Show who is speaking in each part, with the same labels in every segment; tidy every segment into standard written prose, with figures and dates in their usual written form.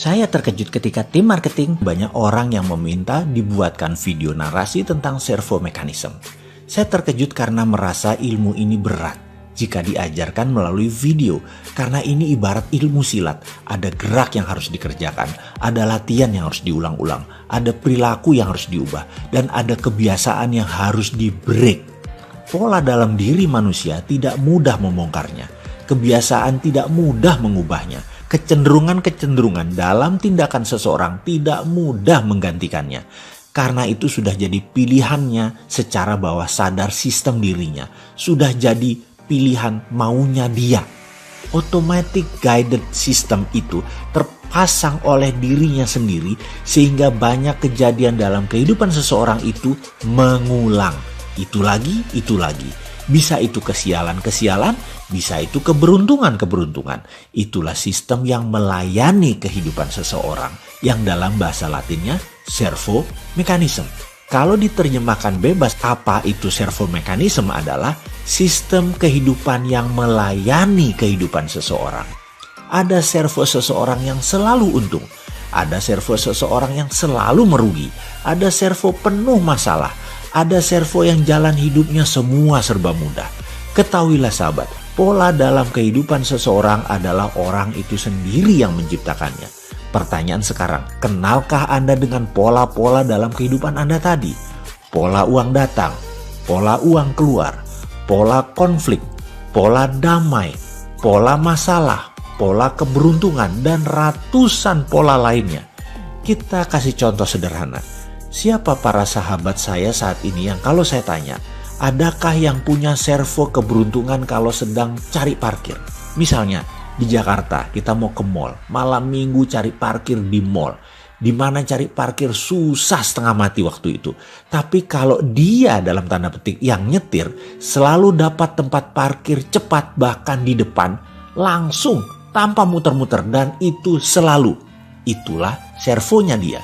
Speaker 1: Saya terkejut ketika tim marketing banyak orang yang meminta dibuatkan video narasi tentang servo mechanism. Saya terkejut karena merasa ilmu ini berat jika diajarkan melalui video, karena ini ibarat ilmu silat. Ada gerak yang harus dikerjakan, ada latihan yang harus diulang-ulang, ada perilaku yang harus diubah, dan ada kebiasaan yang harus di-break. Pola dalam diri manusia tidak mudah membongkarnya, kebiasaan tidak mudah mengubahnya, kecenderungan-kecenderungan dalam tindakan seseorang tidak mudah menggantikannya. Karena itu sudah jadi pilihannya secara bawah sadar sistem dirinya, sudah jadi pilihan maunya dia. Automatic guided system itu terpasang oleh dirinya sendiri sehingga banyak kejadian dalam kehidupan seseorang itu mengulang. Itu lagi. Bisa itu kesialan-kesialan, bisa itu keberuntungan-keberuntungan. Itulah sistem yang melayani kehidupan seseorang yang dalam bahasa Latinnya servo mechanism. Kalau diterjemahkan bebas, apa itu servo mechanism adalah sistem kehidupan yang melayani kehidupan seseorang. Ada servo seseorang yang selalu untung, ada servo seseorang yang selalu merugi, ada servo penuh masalah, ada servo yang jalan hidupnya semua serba mudah. Ketahuilah sahabat, pola dalam kehidupan seseorang adalah orang itu sendiri yang menciptakannya. Pertanyaan sekarang, kenalkah Anda dengan pola-pola dalam kehidupan Anda tadi? Pola uang datang, pola uang keluar, pola konflik, pola damai, pola masalah, pola keberuntungan, dan ratusan pola lainnya. Kita kasih contoh sederhana. Siapa para sahabat saya saat ini yang kalau saya tanya, adakah yang punya servo keberuntungan kalau sedang cari parkir? Misalnya, di Jakarta kita mau ke mall, malam minggu cari parkir di mall. Di mana cari parkir susah setengah mati waktu itu. Tapi kalau dia dalam tanda petik yang nyetir selalu dapat tempat parkir cepat bahkan di depan langsung tanpa muter-muter, dan itu selalu. Itulah servonya dia.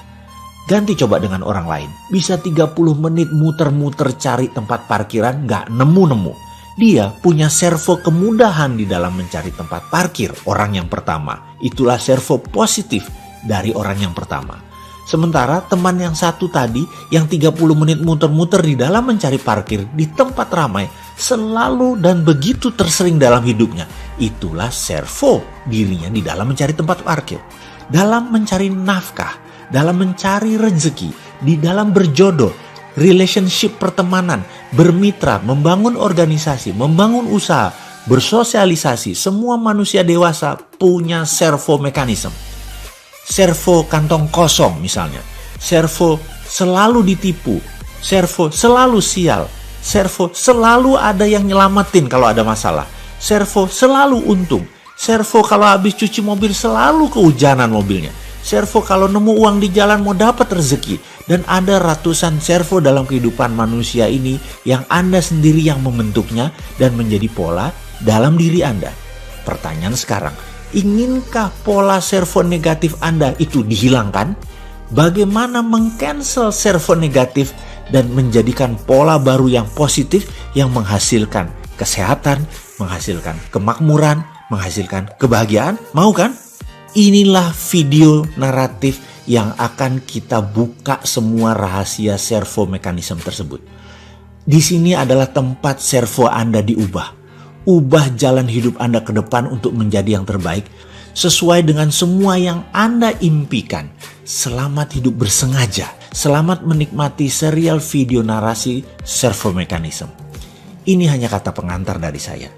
Speaker 1: Ganti coba dengan orang lain. Bisa 30 menit muter-muter cari tempat parkiran gak nemu-nemu. Dia punya servo kemudahan di dalam mencari tempat parkir orang yang pertama. Itulah servo positif dari orang yang pertama. Sementara teman yang satu tadi yang 30 menit muter-muter di dalam mencari parkir di tempat ramai selalu dan begitu tersering dalam hidupnya. Itulah servo dirinya di dalam mencari tempat parkir. Dalam mencari nafkah, dalam mencari rezeki, di dalam berjodoh, relationship pertemanan, bermitra, membangun organisasi, membangun usaha, bersosialisasi. Semua manusia dewasa punya servo mekanisme. Servo kantong kosong misalnya. Servo selalu ditipu. Servo selalu sial. Servo selalu ada yang nyelamatin kalau ada masalah. Servo selalu untung. Servo kalau habis cuci mobil selalu kehujanan mobilnya. Servo kalau nemu uang di jalan mau dapat rezeki. Dan ada ratusan servo dalam kehidupan manusia ini yang Anda sendiri yang membentuknya dan menjadi pola dalam diri Anda. Pertanyaan sekarang, inginkah pola servo negatif Anda itu dihilangkan? Bagaimana meng-cancel servo negatif dan menjadikan pola baru yang positif yang menghasilkan kesehatan, menghasilkan kemakmuran, menghasilkan kebahagiaan? Mau kan? Inilah video naratif yang akan kita buka semua rahasia servo mekanisme tersebut. Di sini adalah tempat servo Anda diubah. Ubah jalan hidup Anda ke depan untuk menjadi yang terbaik sesuai dengan semua yang Anda impikan. Selamat hidup bersengaja. Selamat menikmati serial video narasi servo mekanisme. Ini hanya kata pengantar dari saya.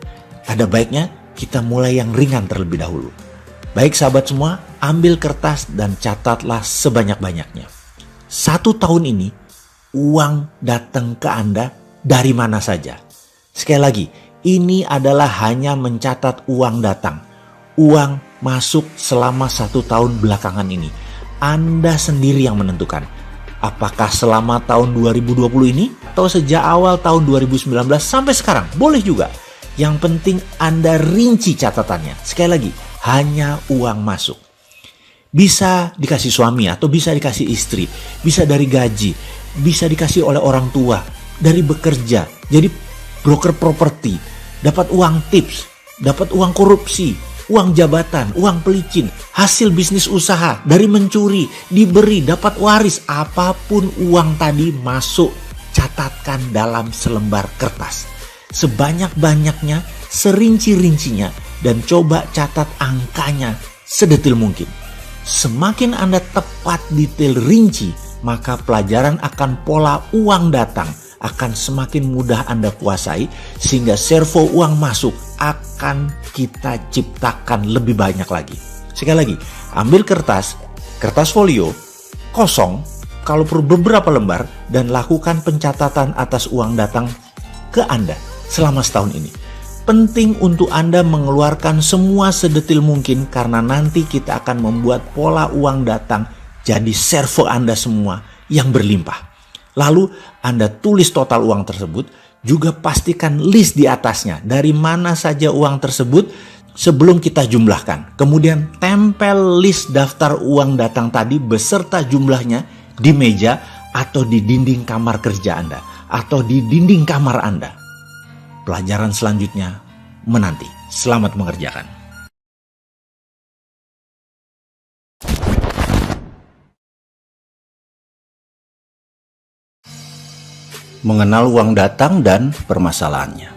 Speaker 1: Ada baiknya kita mulai yang ringan terlebih dahulu. Baik sahabat semua, ambil kertas dan catatlah sebanyak-banyaknya. 1 tahun ini, uang datang ke Anda dari mana saja. Sekali lagi, ini adalah hanya mencatat uang datang. Uang masuk selama 1 tahun belakangan ini. Anda sendiri yang menentukan. Apakah selama tahun 2020 ini atau sejak awal tahun 2019 sampai sekarang? Boleh juga. Yang penting Anda rinci catatannya. Sekali lagi, hanya uang masuk. Bisa dikasih suami atau bisa dikasih istri, bisa dari gaji, bisa dikasih oleh orang tua, dari bekerja, jadi broker properti, dapat uang tips, dapat uang korupsi, uang jabatan, uang pelicin, hasil bisnis usaha, dari mencuri, diberi, dapat waris, apapun uang tadi masuk, catatkan dalam selembar kertas. Sebanyak-banyaknya, serinci-rincinya, dan coba catat angkanya sedetil mungkin. Semakin Anda tepat detail rinci, maka pelajaran akan pola uang datang akan semakin mudah Anda kuasai, sehingga servo uang masuk akan kita ciptakan lebih banyak lagi. Sekali lagi, ambil kertas folio kosong, kalau perlu beberapa lembar, dan lakukan pencatatan atas uang datang ke Anda selama setahun ini. Penting untuk Anda mengeluarkan semua sedetil mungkin, karena nanti kita akan membuat pola uang datang jadi servo Anda semua yang berlimpah. Lalu Anda tulis total uang tersebut, juga pastikan list di atasnya dari mana saja uang tersebut sebelum kita jumlahkan. Kemudian tempel list daftar uang datang tadi beserta jumlahnya di meja atau di dinding kamar kerja Anda atau di dinding kamar Anda. Pelajaran selanjutnya menanti. Selamat mengerjakan. Mengenal uang datang dan permasalahannya.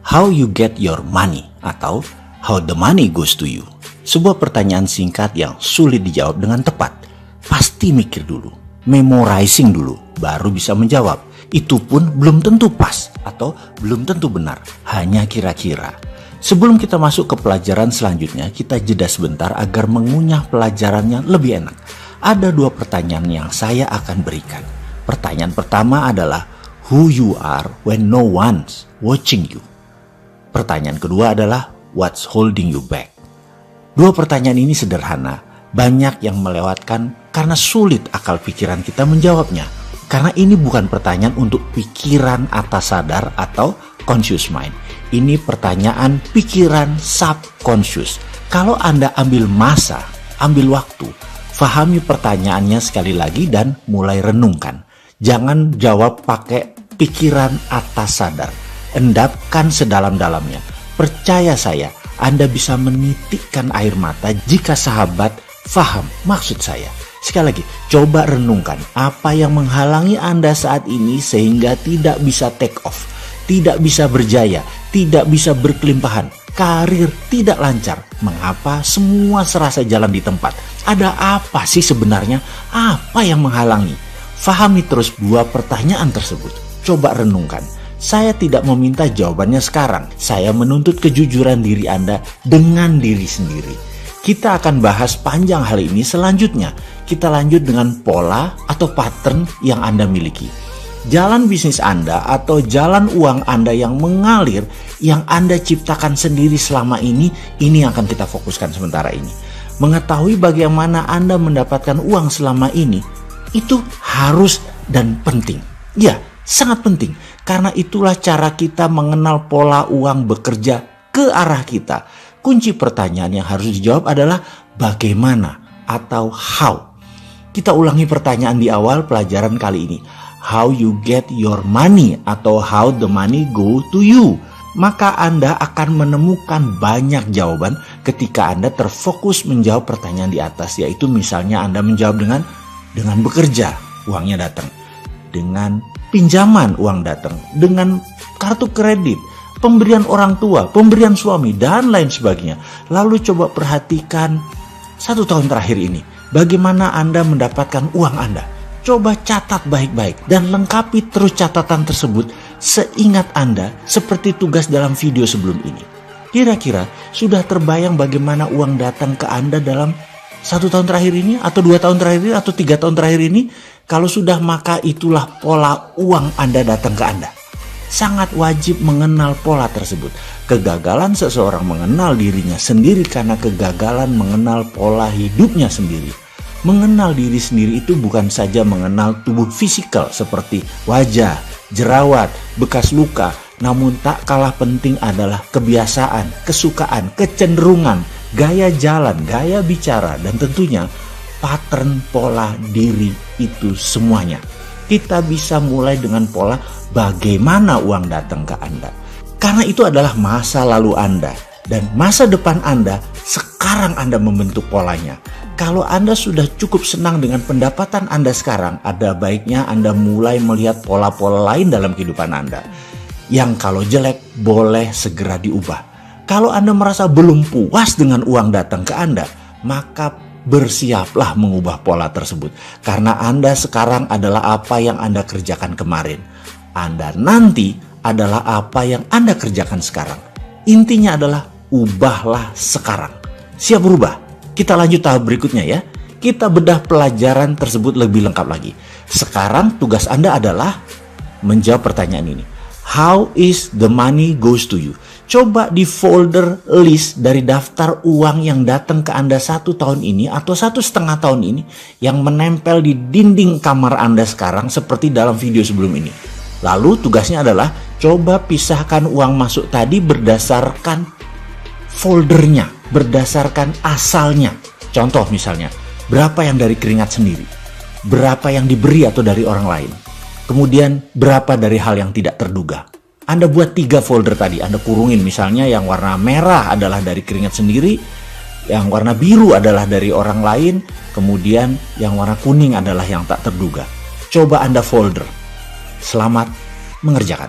Speaker 1: How you get your money atau how the money goes to you. Sebuah pertanyaan singkat yang sulit dijawab dengan tepat. Pasti mikir dulu, memorizing dulu, baru bisa menjawab. Itu pun belum tentu pas atau belum tentu benar, hanya kira-kira. Sebelum kita masuk ke pelajaran selanjutnya, kita jeda sebentar agar mengunyah pelajarannya lebih enak. Ada 2 pertanyaan yang saya akan berikan. Pertanyaan pertama adalah who you are when no one's watching you. Pertanyaan kedua adalah what's holding you back. 2 pertanyaan ini sederhana, banyak yang melewatkan karena sulit akal pikiran kita menjawabnya. Karena ini bukan pertanyaan untuk pikiran atas sadar atau conscious mind. Ini pertanyaan pikiran subconscious. Kalau Anda ambil masa, ambil waktu, fahami pertanyaannya sekali lagi dan mulai renungkan. Jangan jawab pakai pikiran atas sadar. Endapkan sedalam-dalamnya. Percaya saya, Anda bisa menitikkan air mata jika sahabat faham maksud saya. Sekali lagi, coba renungkan apa yang menghalangi Anda saat ini sehingga tidak bisa take off, tidak bisa berjaya, tidak bisa berkelimpahan, karir tidak lancar. Mengapa semua serasa jalan di tempat? Ada apa sih sebenarnya? Apa yang menghalangi? Fahami terus 2 pertanyaan tersebut. Coba renungkan. Saya tidak meminta jawabannya sekarang. Saya menuntut kejujuran diri Anda dengan diri sendiri. Kita akan bahas panjang hal ini selanjutnya. Kita lanjut dengan pola atau pattern yang Anda miliki. Jalan bisnis Anda atau jalan uang Anda yang mengalir, yang Anda ciptakan sendiri selama ini yang akan kita fokuskan sementara ini. Mengetahui bagaimana Anda mendapatkan uang selama ini, itu harus dan penting. Ya, sangat penting. Karena itulah cara kita mengenal pola uang bekerja ke arah kita. Kunci pertanyaan yang harus dijawab adalah bagaimana atau how. Kita ulangi pertanyaan di awal pelajaran kali ini. How you get your money atau how the money go to you. Maka Anda akan menemukan banyak jawaban ketika Anda terfokus menjawab pertanyaan di atas. Yaitu misalnya Anda menjawab dengan bekerja, uangnya datang. Dengan pinjaman, uang datang. Dengan kartu kredit, pemberian orang tua, pemberian suami, dan lain sebagainya. Lalu coba perhatikan 1 tahun terakhir ini. Bagaimana Anda mendapatkan uang Anda. Coba catat baik-baik dan lengkapi terus catatan tersebut seingat Anda seperti tugas dalam video sebelum ini. Kira-kira sudah terbayang bagaimana uang datang ke Anda dalam 1 tahun terakhir ini, atau 2 tahun terakhir ini, atau 3 tahun terakhir ini? Kalau sudah, maka itulah pola uang Anda datang ke Anda. Sangat wajib mengenal pola tersebut. Kegagalan seseorang mengenal dirinya sendiri karena kegagalan mengenal pola hidupnya sendiri. Mengenal diri sendiri itu bukan saja mengenal tubuh fisikal seperti wajah, jerawat, bekas luka. Namun tak kalah penting adalah kebiasaan, kesukaan, kecenderungan, gaya jalan, gaya bicara, dan tentunya pattern pola diri itu semuanya. Kita bisa mulai dengan pola bagaimana uang datang ke Anda. Karena itu adalah masa lalu Anda. Dan masa depan Anda, sekarang Anda membentuk polanya. Kalau Anda sudah cukup senang dengan pendapatan Anda sekarang, ada baiknya Anda mulai melihat pola-pola lain dalam kehidupan Anda. Yang kalau jelek, boleh segera diubah. Kalau Anda merasa belum puas dengan uang datang ke Anda, maka bersiaplah mengubah pola tersebut. Karena Anda sekarang adalah apa yang Anda kerjakan kemarin. Anda nanti adalah apa yang Anda kerjakan sekarang. Intinya adalah ubahlah sekarang. Siap berubah? Kita lanjut tahap berikutnya ya. Kita bedah pelajaran tersebut lebih lengkap lagi. Sekarang tugas Anda adalah menjawab pertanyaan ini. How is the money goes to you? Coba di folder list dari daftar uang yang datang ke Anda 1 tahun ini atau 1,5 tahun ini yang menempel di dinding kamar Anda sekarang seperti dalam video sebelum ini. Lalu tugasnya adalah coba pisahkan uang masuk tadi berdasarkan foldernya, berdasarkan asalnya. Contoh misalnya, berapa yang dari keringat sendiri, berapa yang diberi atau dari orang lain, kemudian berapa dari hal yang tidak terduga. Anda buat 3 folder tadi, Anda kurungin, misalnya yang warna merah adalah dari keringat sendiri, yang warna biru adalah dari orang lain, kemudian yang warna kuning adalah yang tak terduga. Coba Anda folder. Selamat mengerjakan.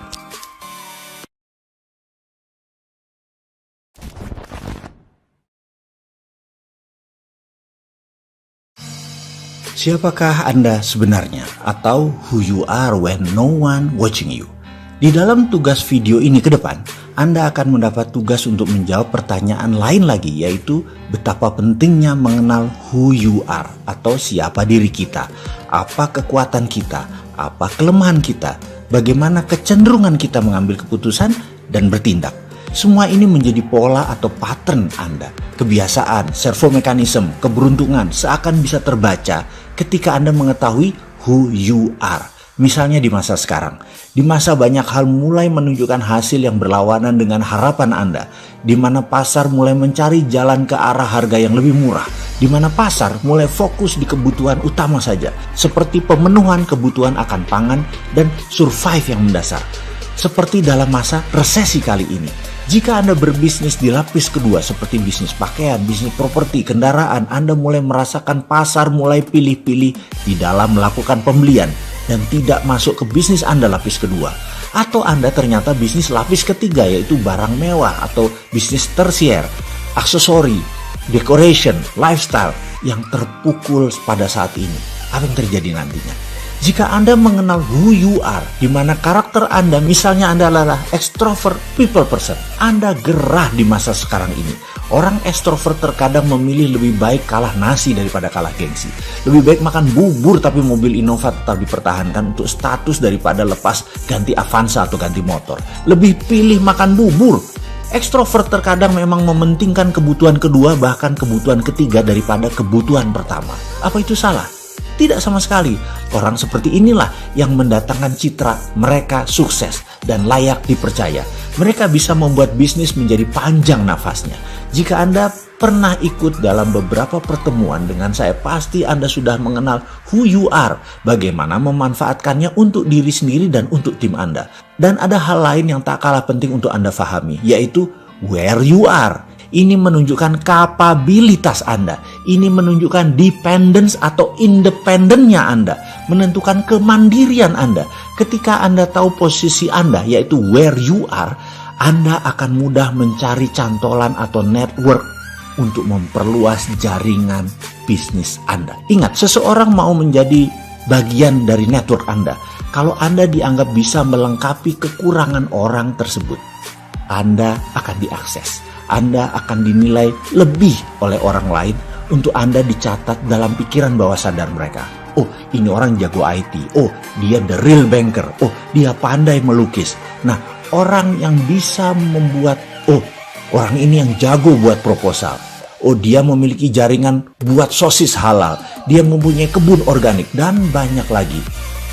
Speaker 1: Siapakah Anda sebenarnya, atau who you are when no one watching you? Di dalam tugas video ini ke depan, Anda akan mendapat tugas untuk menjawab pertanyaan lain lagi, yaitu betapa pentingnya mengenal who you are, atau siapa diri kita, apa kekuatan kita, apa kelemahan kita, bagaimana kecenderungan kita mengambil keputusan dan bertindak. Semua ini menjadi pola atau pattern Anda, kebiasaan, servo mekanisme, keberuntungan seakan bisa terbaca ketika Anda mengetahui who you are. Misalnya di masa sekarang, di masa banyak hal mulai menunjukkan hasil yang berlawanan dengan harapan Anda, di mana pasar mulai mencari jalan ke arah harga yang lebih murah, di mana pasar mulai fokus di kebutuhan utama saja, seperti pemenuhan kebutuhan akan pangan dan survive yang mendasar. Seperti dalam masa resesi kali ini, jika Anda berbisnis di lapis kedua seperti bisnis pakaian, bisnis properti, kendaraan, Anda mulai merasakan pasar mulai pilih-pilih di dalam melakukan pembelian dan tidak masuk ke bisnis Anda lapis kedua. Atau Anda ternyata bisnis lapis ketiga, yaitu barang mewah atau bisnis tersier, aksesori, decoration, lifestyle yang terpukul pada saat ini. Apa yang terjadi nantinya? Jika Anda mengenal who you are, di mana karakter Anda, misalnya Anda adalah extrovert people person, Anda gerah di masa sekarang ini. Orang extrovert terkadang memilih lebih baik kalah nasi daripada kalah gengsi. Lebih baik makan bubur tapi mobil Innova tetap dipertahankan untuk status daripada lepas ganti Avanza atau ganti motor. Lebih pilih makan bubur. Extrovert terkadang memang mementingkan kebutuhan kedua, bahkan kebutuhan ketiga daripada kebutuhan pertama. Apa itu salah? Tidak sama sekali. Orang seperti inilah yang mendatangkan citra mereka sukses dan layak dipercaya. Mereka bisa membuat bisnis menjadi panjang nafasnya. Jika Anda pernah ikut dalam beberapa pertemuan dengan saya, pasti Anda sudah mengenal who you are, bagaimana memanfaatkannya untuk diri sendiri dan untuk tim Anda. Dan ada hal lain yang tak kalah penting untuk Anda fahami, yaitu where you are. Ini menunjukkan kapabilitas Anda. Ini menunjukkan dependence atau independennya Anda. Menentukan kemandirian Anda. Ketika Anda tahu posisi Anda, yaitu where you are, Anda akan mudah mencari cantolan atau network untuk memperluas jaringan bisnis Anda. Ingat, seseorang mau menjadi bagian dari network Anda kalau Anda dianggap bisa melengkapi kekurangan orang tersebut. Anda akan diakses. Anda akan dinilai lebih oleh orang lain untuk Anda dicatat dalam pikiran bawah sadar mereka. Oh, ini orang jago IT. Oh, dia the real banker. Oh, dia pandai melukis. Nah, orang yang bisa membuat, oh, orang ini yang jago buat proposal. Oh, dia memiliki jaringan buat sosis halal. Dia mempunyai kebun organik dan banyak lagi.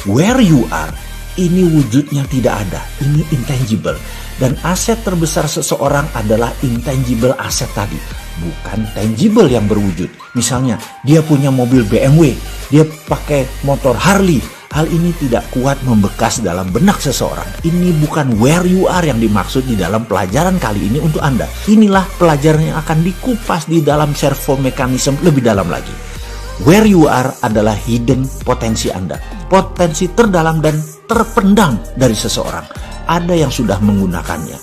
Speaker 1: Where you are, ini wujudnya tidak ada. Ini intangible. Dan aset terbesar seseorang adalah intangible aset tadi, bukan tangible yang berwujud. Misalnya, dia punya mobil BMW, dia pakai motor Harley, Hal ini tidak kuat membekas dalam benak seseorang. Ini bukan where you are yang dimaksud di dalam pelajaran kali ini untuk Anda. Inilah pelajaran yang akan dikupas di dalam servo mechanism lebih dalam lagi. Where you are adalah hidden potensi Anda. Potensi terdalam dan terpendam dari seseorang. Ada yang sudah menggunakannya.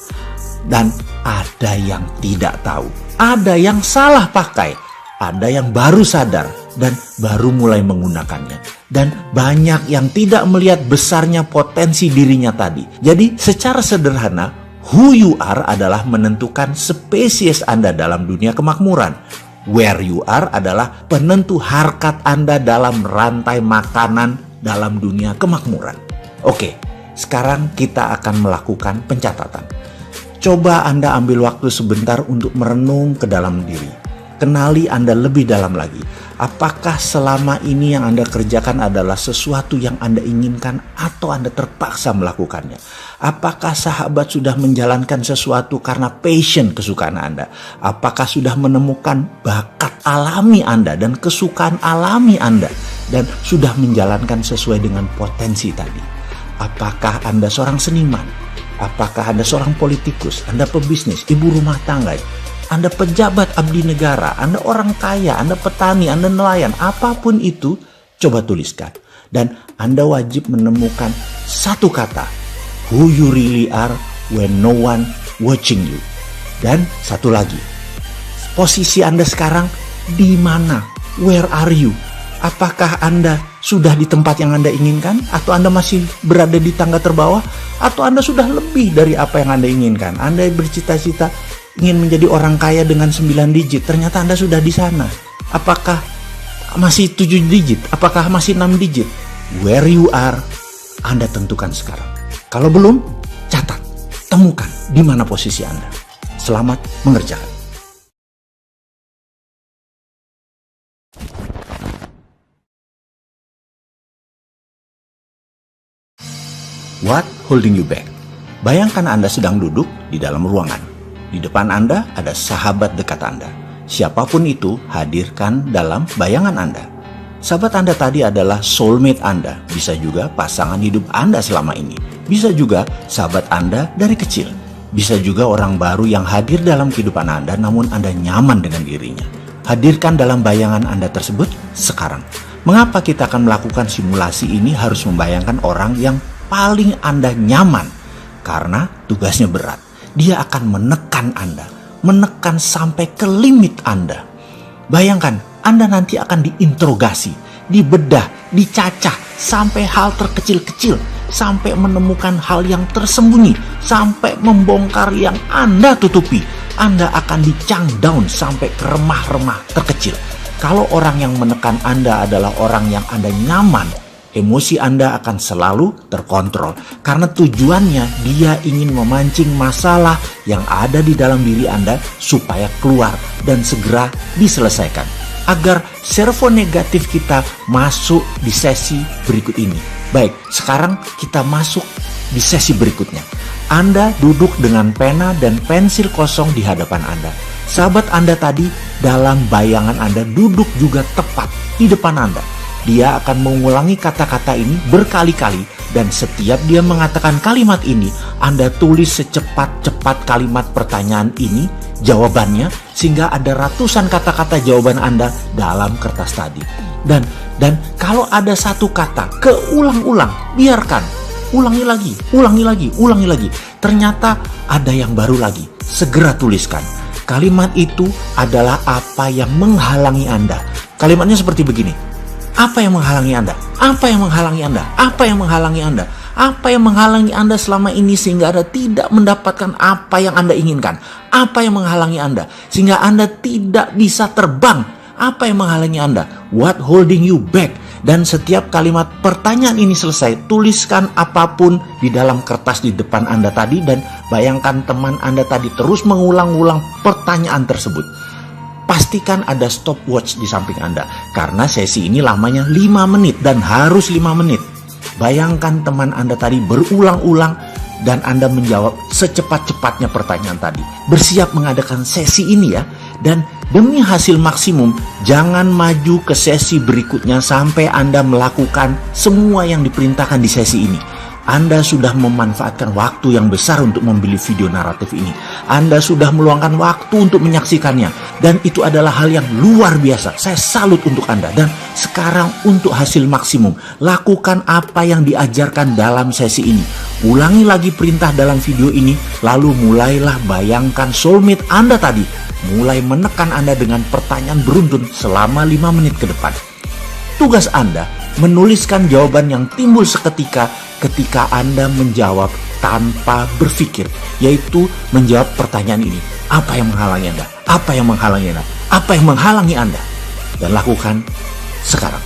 Speaker 1: Dan ada yang tidak tahu. Ada yang salah pakai. Ada yang baru sadar dan baru mulai menggunakannya. Dan banyak yang tidak melihat besarnya potensi dirinya tadi. Jadi secara sederhana, who you are adalah menentukan spesies Anda dalam dunia kemakmuran. Where you are adalah penentu harkat Anda dalam rantai makanan dalam dunia kemakmuran. Oke, sekarang kita akan melakukan pencatatan. Coba Anda ambil waktu sebentar untuk merenung ke dalam diri. Kenali Anda lebih dalam lagi. Apakah selama ini yang Anda kerjakan adalah sesuatu yang Anda inginkan atau Anda terpaksa melakukannya? Apakah sahabat sudah menjalankan sesuatu karena passion kesukaan Anda? Apakah sudah menemukan bakat alami Anda dan kesukaan alami Anda dan sudah menjalankan sesuai dengan potensi tadi? Apakah Anda seorang seniman? Apakah Anda seorang politikus? Anda pebisnis, ibu rumah tangga? Anda pejabat abdi negara, Anda orang kaya, Anda petani, Anda nelayan, apapun itu, coba tuliskan. Dan Anda wajib menemukan satu kata, who you really are when no one watching you. Dan satu lagi, posisi Anda sekarang di mana? Where are you? Apakah Anda sudah di tempat yang Anda inginkan? Atau Anda masih berada di tangga terbawah? Atau Anda sudah lebih dari apa yang Anda inginkan? Anda bercita-cita ingin menjadi orang kaya dengan 9 digit, ternyata Anda sudah di sana. Apakah masih 7 digit? Apakah masih 6 digit? Where you are, Anda tentukan sekarang. Kalau belum, catat, temukan di mana posisi Anda. Selamat mengerjakan. What holding you back? Bayangkan Anda sedang duduk di dalam ruangan. Di depan Anda ada sahabat dekat Anda. Siapapun itu, hadirkan dalam bayangan Anda. Sahabat Anda tadi adalah soulmate Anda. Bisa juga pasangan hidup Anda selama ini. Bisa juga sahabat Anda dari kecil. Bisa juga orang baru yang hadir dalam kehidupan Anda namun Anda nyaman dengan dirinya. Hadirkan dalam bayangan Anda tersebut sekarang. Mengapa kita akan melakukan simulasi ini harus membayangkan orang yang paling Anda nyaman? Karena tugasnya berat. Dia akan menekan Anda, menekan sampai ke limit Anda. Bayangkan, Anda nanti akan diinterogasi, dibedah, dicacah sampai hal terkecil-kecil, sampai menemukan hal yang tersembunyi, sampai membongkar yang Anda tutupi. Anda akan di-chunk down sampai ke remah-remah terkecil. Kalau orang yang menekan Anda adalah orang yang Anda nyaman, emosi Anda akan selalu terkontrol karena tujuannya dia ingin memancing masalah yang ada di dalam diri Anda supaya keluar dan segera diselesaikan agar servo negatif kita masuk di sesi berikut ini. Baik, sekarang kita masuk di sesi berikutnya. Anda duduk dengan pena dan pensil kosong di hadapan Anda. Sahabat Anda tadi dalam bayangan Anda duduk juga tepat di depan Anda. Dia akan mengulangi kata-kata ini berkali-kali dan setiap dia mengatakan kalimat ini, Anda tulis secepat-cepat kalimat pertanyaan ini, jawabannya, sehingga ada ratusan kata-kata jawaban Anda dalam kertas tadi. Dan kalau ada satu kata keulang-ulang, biarkan. Ulangi lagi, ulangi lagi, ulangi lagi. Ternyata ada yang baru lagi. Segera tuliskan. Kalimat itu adalah apa yang menghalangi Anda. Kalimatnya seperti begini. Apa yang menghalangi Anda? Apa yang menghalangi Anda? Apa yang menghalangi Anda? Apa yang menghalangi Anda selama ini sehingga Anda tidak mendapatkan apa yang Anda inginkan? Apa yang menghalangi Anda sehingga Anda tidak bisa terbang? Apa yang menghalangi Anda? What holding you back? Dan setiap kalimat pertanyaan ini selesai, tuliskan apapun di dalam kertas di depan Anda tadi dan bayangkan teman Anda tadi terus mengulang-ulang pertanyaan tersebut. Pastikan ada stopwatch di samping Anda karena sesi ini lamanya 5 menit dan harus 5 menit. Bayangkan teman Anda tadi berulang-ulang dan Anda menjawab secepat-cepatnya pertanyaan tadi. Bersiap mengadakan sesi ini ya. Dan demi hasil maksimum, jangan maju ke sesi berikutnya sampai Anda melakukan semua yang diperintahkan di sesi ini. Anda sudah memanfaatkan waktu yang besar untuk membeli video naratif ini. Anda sudah meluangkan waktu untuk menyaksikannya. Dan itu adalah hal yang luar biasa. Saya salut untuk Anda. Dan sekarang untuk hasil maksimum, lakukan apa yang diajarkan dalam sesi ini. Ulangi lagi perintah dalam video ini, lalu mulailah bayangkan soulmate Anda tadi. Mulai menekan Anda dengan pertanyaan beruntun selama 5 menit ke depan. Tugas Anda menuliskan jawaban yang timbul seketika ketika Anda menjawab tanpa berpikir, yaitu menjawab pertanyaan ini. Apa yang menghalangi Anda? Apa yang menghalangi Anda? Apa yang menghalangi Anda? Dan lakukan sekarang.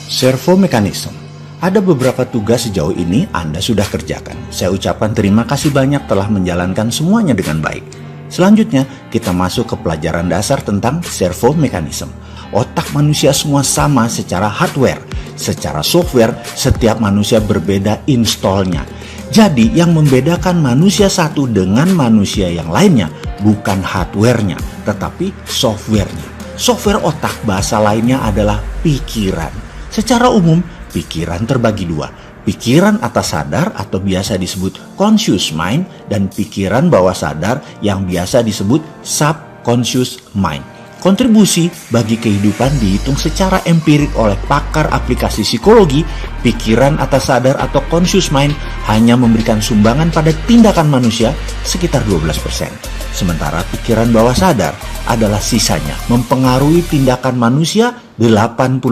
Speaker 1: Servo mechanism. Ada beberapa tugas sejauh ini Anda sudah kerjakan. Saya ucapkan terima kasih banyak telah menjalankan semuanya dengan baik. Selanjutnya, kita masuk ke pelajaran dasar tentang servo mechanism. Otak manusia semua sama secara hardware. Secara software, setiap manusia berbeda installnya. Jadi, yang membedakan manusia satu dengan manusia yang lainnya bukan hardware-nya, tetapi software-nya. Software otak bahasa lainnya adalah pikiran. Secara umum, pikiran terbagi dua. Pikiran atas sadar atau biasa disebut conscious mind, dan pikiran bawah sadar yang biasa disebut subconscious mind. Kontribusi bagi kehidupan dihitung secara empirik oleh pakar aplikasi psikologi. Pikiran atas sadar atau conscious mind hanya memberikan sumbangan pada tindakan manusia sekitar 12%. Sementara pikiran bawah sadar adalah sisanya, mempengaruhi tindakan manusia 88%.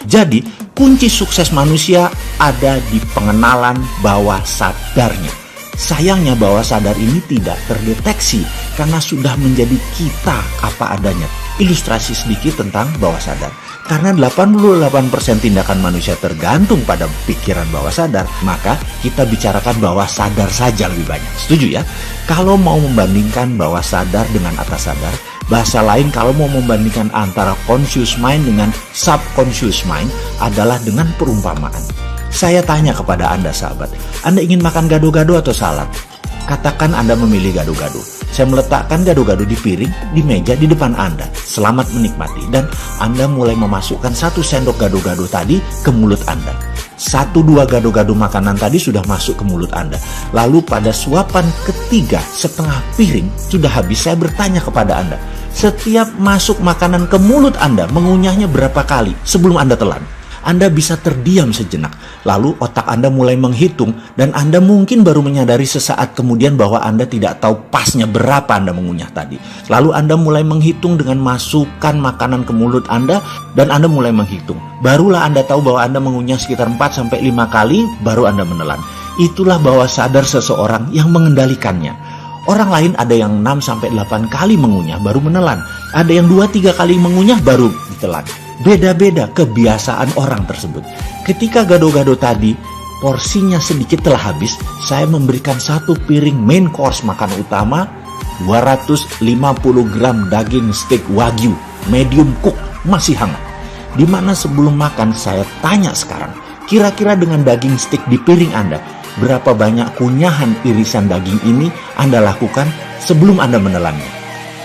Speaker 1: Jadi, kunci sukses manusia ada di pengenalan bawah sadarnya. Sayangnya bawah sadar ini tidak terdeteksi karena sudah menjadi kita apa adanya. Ilustrasi sedikit tentang bawah sadar. Karena 88% tindakan manusia tergantung pada pikiran bawah sadar, maka kita bicarakan bawah sadar saja lebih banyak. Setuju ya? Kalau mau membandingkan bawah sadar dengan atas sadar, bahasa lain kalau mau membandingkan antara conscious mind dengan subconscious mind adalah dengan perumpamaan. Saya tanya kepada Anda sahabat, Anda ingin makan gado-gado atau salad? Katakan Anda memilih gado-gado. Saya meletakkan gado-gado di piring, di meja, di depan Anda. Selamat menikmati. Dan Anda mulai memasukkan 1 sendok gado-gado tadi ke mulut Anda. 1-2 gado-gado makanan tadi sudah masuk ke mulut Anda. Lalu pada suapan ketiga, setengah piring sudah habis. Saya bertanya kepada Anda, setiap masuk makanan ke mulut Anda, mengunyahnya berapa kali sebelum Anda telan? Anda bisa terdiam sejenak, lalu otak Anda mulai menghitung, dan Anda mungkin baru menyadari sesaat kemudian bahwa Anda tidak tahu pasnya berapa Anda mengunyah tadi. Lalu Anda mulai menghitung dengan masukkan makanan ke mulut Anda, dan Anda mulai menghitung. Barulah Anda tahu bahwa Anda mengunyah sekitar 4-5 kali, baru Anda menelan. Itulah bawah sadar seseorang yang mengendalikannya. Orang lain ada yang 6-8 kali mengunyah, baru menelan. Ada yang 2-3 kali mengunyah, baru ditelan. Beda-beda kebiasaan orang tersebut. Ketika gado-gado tadi porsinya sedikit telah habis, saya memberikan 1 piring main course makan utama, 250 gram daging steak wagyu medium cook masih hangat. Dimana sebelum makan saya tanya sekarang, kira-kira dengan daging steak di piring Anda, berapa banyak kunyahan irisan daging ini Anda lakukan sebelum Anda menelannya?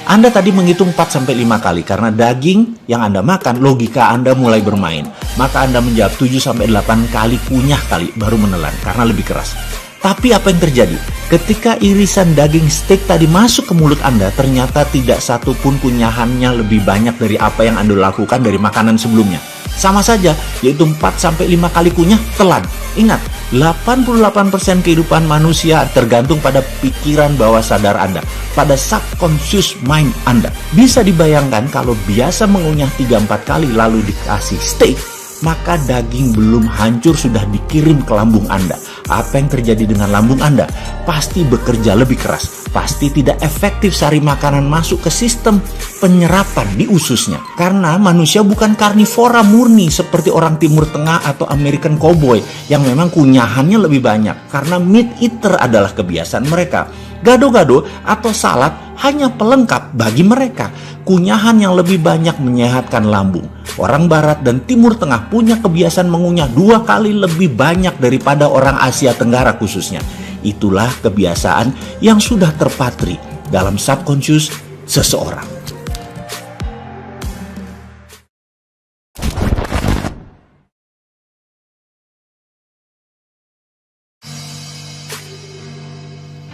Speaker 1: Anda tadi menghitung 4-5 kali karena daging yang Anda makan, logika Anda mulai bermain. Maka Anda menjawab 7-8 kali kunyah kali baru menelan karena lebih keras. Tapi apa yang terjadi? Ketika irisan daging steak tadi masuk ke mulut Anda, ternyata tidak satu pun kunyahannya lebih banyak dari apa yang Anda lakukan dari makanan sebelumnya. Sama saja, yaitu 4-5 kali kunyah, telan. Ingat, 88% kehidupan manusia tergantung pada pikiran bawah sadar Anda, pada subconscious mind Anda. Bisa dibayangkan kalau biasa mengunyah 3-4 kali lalu dikasih steak, maka daging belum hancur sudah dikirim ke lambung Anda. Apa yang terjadi dengan lambung Anda? Pasti bekerja lebih keras. Pasti tidak efektif sari makanan masuk ke sistem penyerapan di ususnya. Karena manusia bukan karnivora murni seperti orang Timur Tengah atau American Cowboy yang memang kunyahannya lebih banyak. Karena meat eater adalah kebiasaan mereka. Gado-gado atau salad hanya pelengkap bagi mereka. Kunyahan yang lebih banyak menyehatkan lambung. Orang Barat dan Timur Tengah punya kebiasaan mengunyah 2 kali lebih banyak daripada orang Asia Tenggara khususnya. Itulah kebiasaan yang sudah terpatri dalam subconscious seseorang.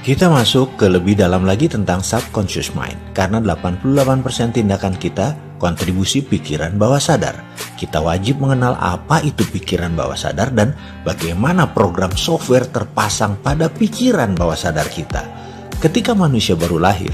Speaker 1: Kita masuk ke lebih dalam lagi tentang subconscious mind, karena 88% tindakan kita kontribusi pikiran bawah sadar. Kita wajib mengenal apa itu pikiran bawah sadar dan bagaimana program software terpasang pada pikiran bawah sadar kita. Ketika manusia baru lahir,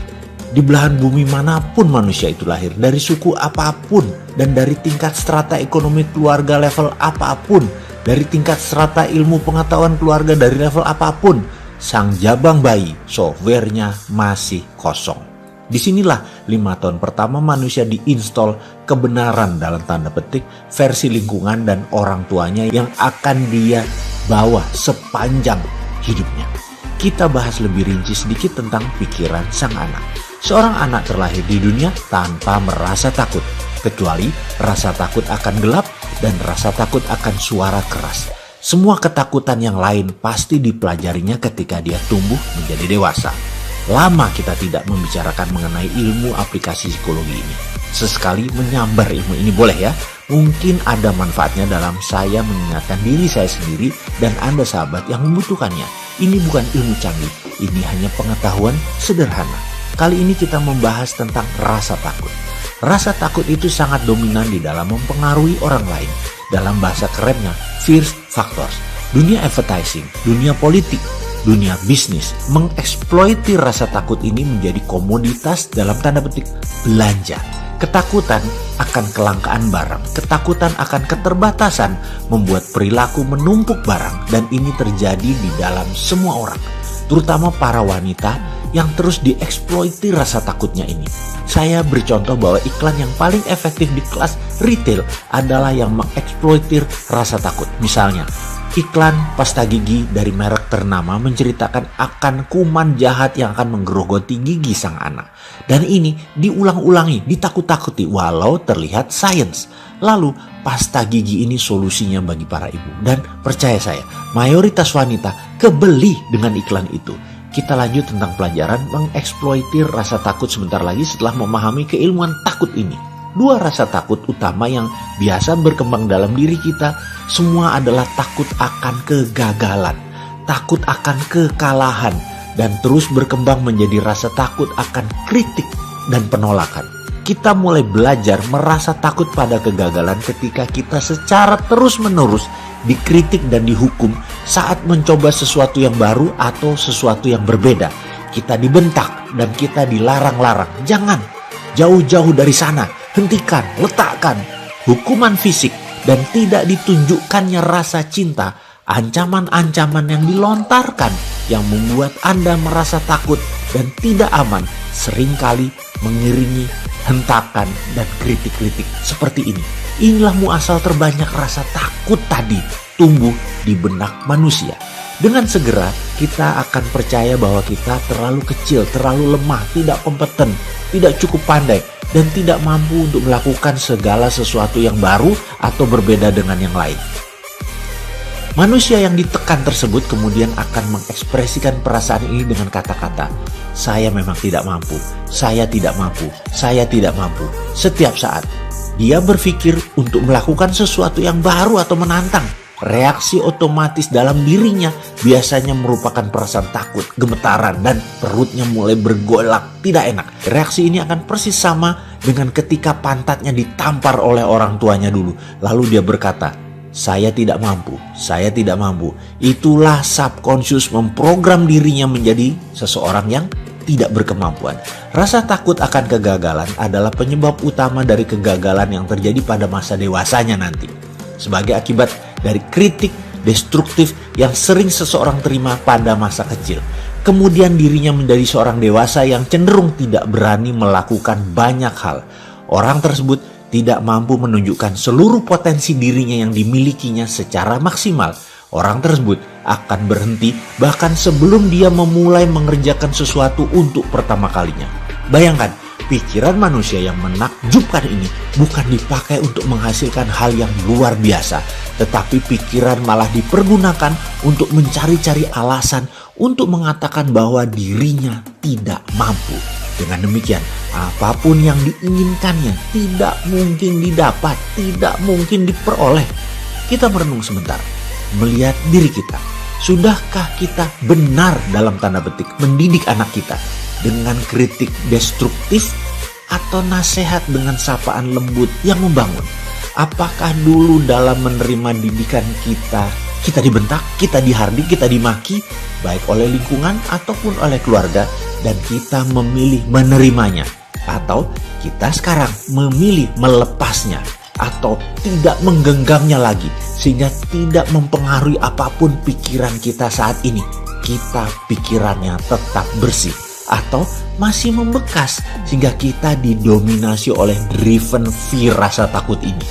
Speaker 1: di belahan bumi manapun manusia itu lahir, dari suku apapun dan dari tingkat strata ekonomi keluarga level apapun, dari tingkat strata ilmu pengetahuan keluarga dari level apapun, sang jabang bayi softwarenya masih kosong. Disinilah 5 tahun pertama manusia diinstal kebenaran dalam tanda petik versi lingkungan dan orang tuanya yang akan dia bawa sepanjang hidupnya. Kita bahas lebih rinci sedikit tentang pikiran sang anak. Seorang anak terlahir di dunia tanpa merasa takut, kecuali rasa takut akan gelap dan rasa takut akan suara keras. Semua ketakutan yang lain pasti dipelajarinya ketika dia tumbuh menjadi dewasa. Lama kita tidak membicarakan mengenai ilmu aplikasi psikologi ini. Sesekali menyambar ilmu ini boleh ya. Mungkin ada manfaatnya dalam saya mengingatkan diri saya sendiri dan Anda sahabat yang membutuhkannya. Ini bukan ilmu canggih, ini hanya pengetahuan sederhana. Kali ini kita membahas tentang rasa takut. Rasa takut itu sangat dominan di dalam mempengaruhi orang lain. Dalam bahasa kerennya, fear factors. Dunia advertising, dunia politik, dunia bisnis mengeksploiti rasa takut ini menjadi komoditas dalam tanda petik belanja. Ketakutan akan kelangkaan barang, ketakutan akan keterbatasan membuat perilaku menumpuk barang, dan ini terjadi di dalam semua orang, terutama para wanita yang terus dieksploiti rasa takutnya ini. Saya bercontoh bahwa iklan yang paling efektif di kelas retail adalah yang mengeksploitir rasa takut. Misalnya, iklan pasta gigi dari merek ternama menceritakan akan kuman jahat yang akan menggerogoti gigi sang anak. Dan ini diulang-ulangi, ditakut-takuti walau terlihat sains. Lalu, pasta gigi ini solusinya bagi para ibu. Dan percaya saya, mayoritas wanita kebeli dengan iklan itu. Kita lanjut tentang pelajaran mengeksploitir rasa takut sebentar lagi setelah memahami keilmuan takut ini. 2 rasa takut utama yang biasa berkembang dalam diri kita semua adalah takut akan kegagalan, takut akan kekalahan, dan terus berkembang menjadi rasa takut akan kritik dan penolakan. Kita mulai belajar merasa takut pada kegagalan ketika kita secara terus-menerus dikritik dan dihukum saat mencoba sesuatu yang baru atau sesuatu yang berbeda. Kita dibentak dan kita dilarang-larang. Jangan, jauh-jauh dari sana, hentikan, letakkan. Hukuman fisik dan tidak ditunjukkannya rasa cinta, ancaman-ancaman yang dilontarkan yang membuat Anda merasa takut dan tidak aman seringkali mengiringi hentakan dan kritik-kritik seperti ini. Inilah muasal terbanyak rasa takut tadi tumbuh di benak manusia. Dengan segera kita akan percaya bahwa kita terlalu kecil, terlalu lemah, tidak kompeten, tidak cukup pandai, dan tidak mampu untuk melakukan segala sesuatu yang baru atau berbeda dengan yang lain. Manusia yang ditekan tersebut kemudian akan mengekspresikan perasaan ini dengan kata-kata, saya memang tidak mampu, saya tidak mampu, saya tidak mampu. Setiap saat dia berpikir untuk melakukan sesuatu yang baru atau menantang. Reaksi otomatis dalam dirinya biasanya merupakan perasaan takut, gemetaran, dan perutnya mulai bergolak, tidak enak. Reaksi ini akan persis sama dengan ketika pantatnya ditampar oleh orang tuanya dulu. Lalu dia berkata, saya tidak mampu, saya tidak mampu. Itulah subconscious memprogram dirinya menjadi seseorang yang tidak berkemampuan. Rasa takut akan kegagalan adalah penyebab utama dari kegagalan yang terjadi pada masa dewasanya nanti. Sebagai akibat dari kritik destruktif yang sering seseorang terima pada masa kecil. Kemudian dirinya menjadi seorang dewasa yang cenderung tidak berani melakukan banyak hal. Orang tersebut tidak mampu menunjukkan seluruh potensi dirinya yang dimilikinya secara maksimal. Orang tersebut akan berhenti bahkan sebelum dia memulai mengerjakan sesuatu untuk pertama kalinya. Bayangkan, pikiran manusia yang menakjubkan ini bukan dipakai untuk menghasilkan hal yang luar biasa, tetapi pikiran malah dipergunakan untuk mencari-cari alasan untuk mengatakan bahwa dirinya tidak mampu. Dengan demikian, apapun yang diinginkannya tidak mungkin didapat, tidak mungkin diperoleh. Kita merenung sebentar, melihat diri kita. Sudahkah kita benar dalam tanda petik mendidik anak kita dengan kritik destruktif atau nasihat dengan sapaan lembut yang membangun? Apakah dulu dalam menerima didikan kita dibentak, kita dihardik, kita dimaki, baik oleh lingkungan ataupun oleh keluarga, dan kita memilih menerimanya? Atau kita sekarang memilih melepasnya atau tidak menggenggamnya lagi sehingga tidak mempengaruhi apapun pikiran kita saat ini? Kita pikirannya tetap bersih atau masih membekas sehingga kita didominasi oleh driven fear, rasa takut ini.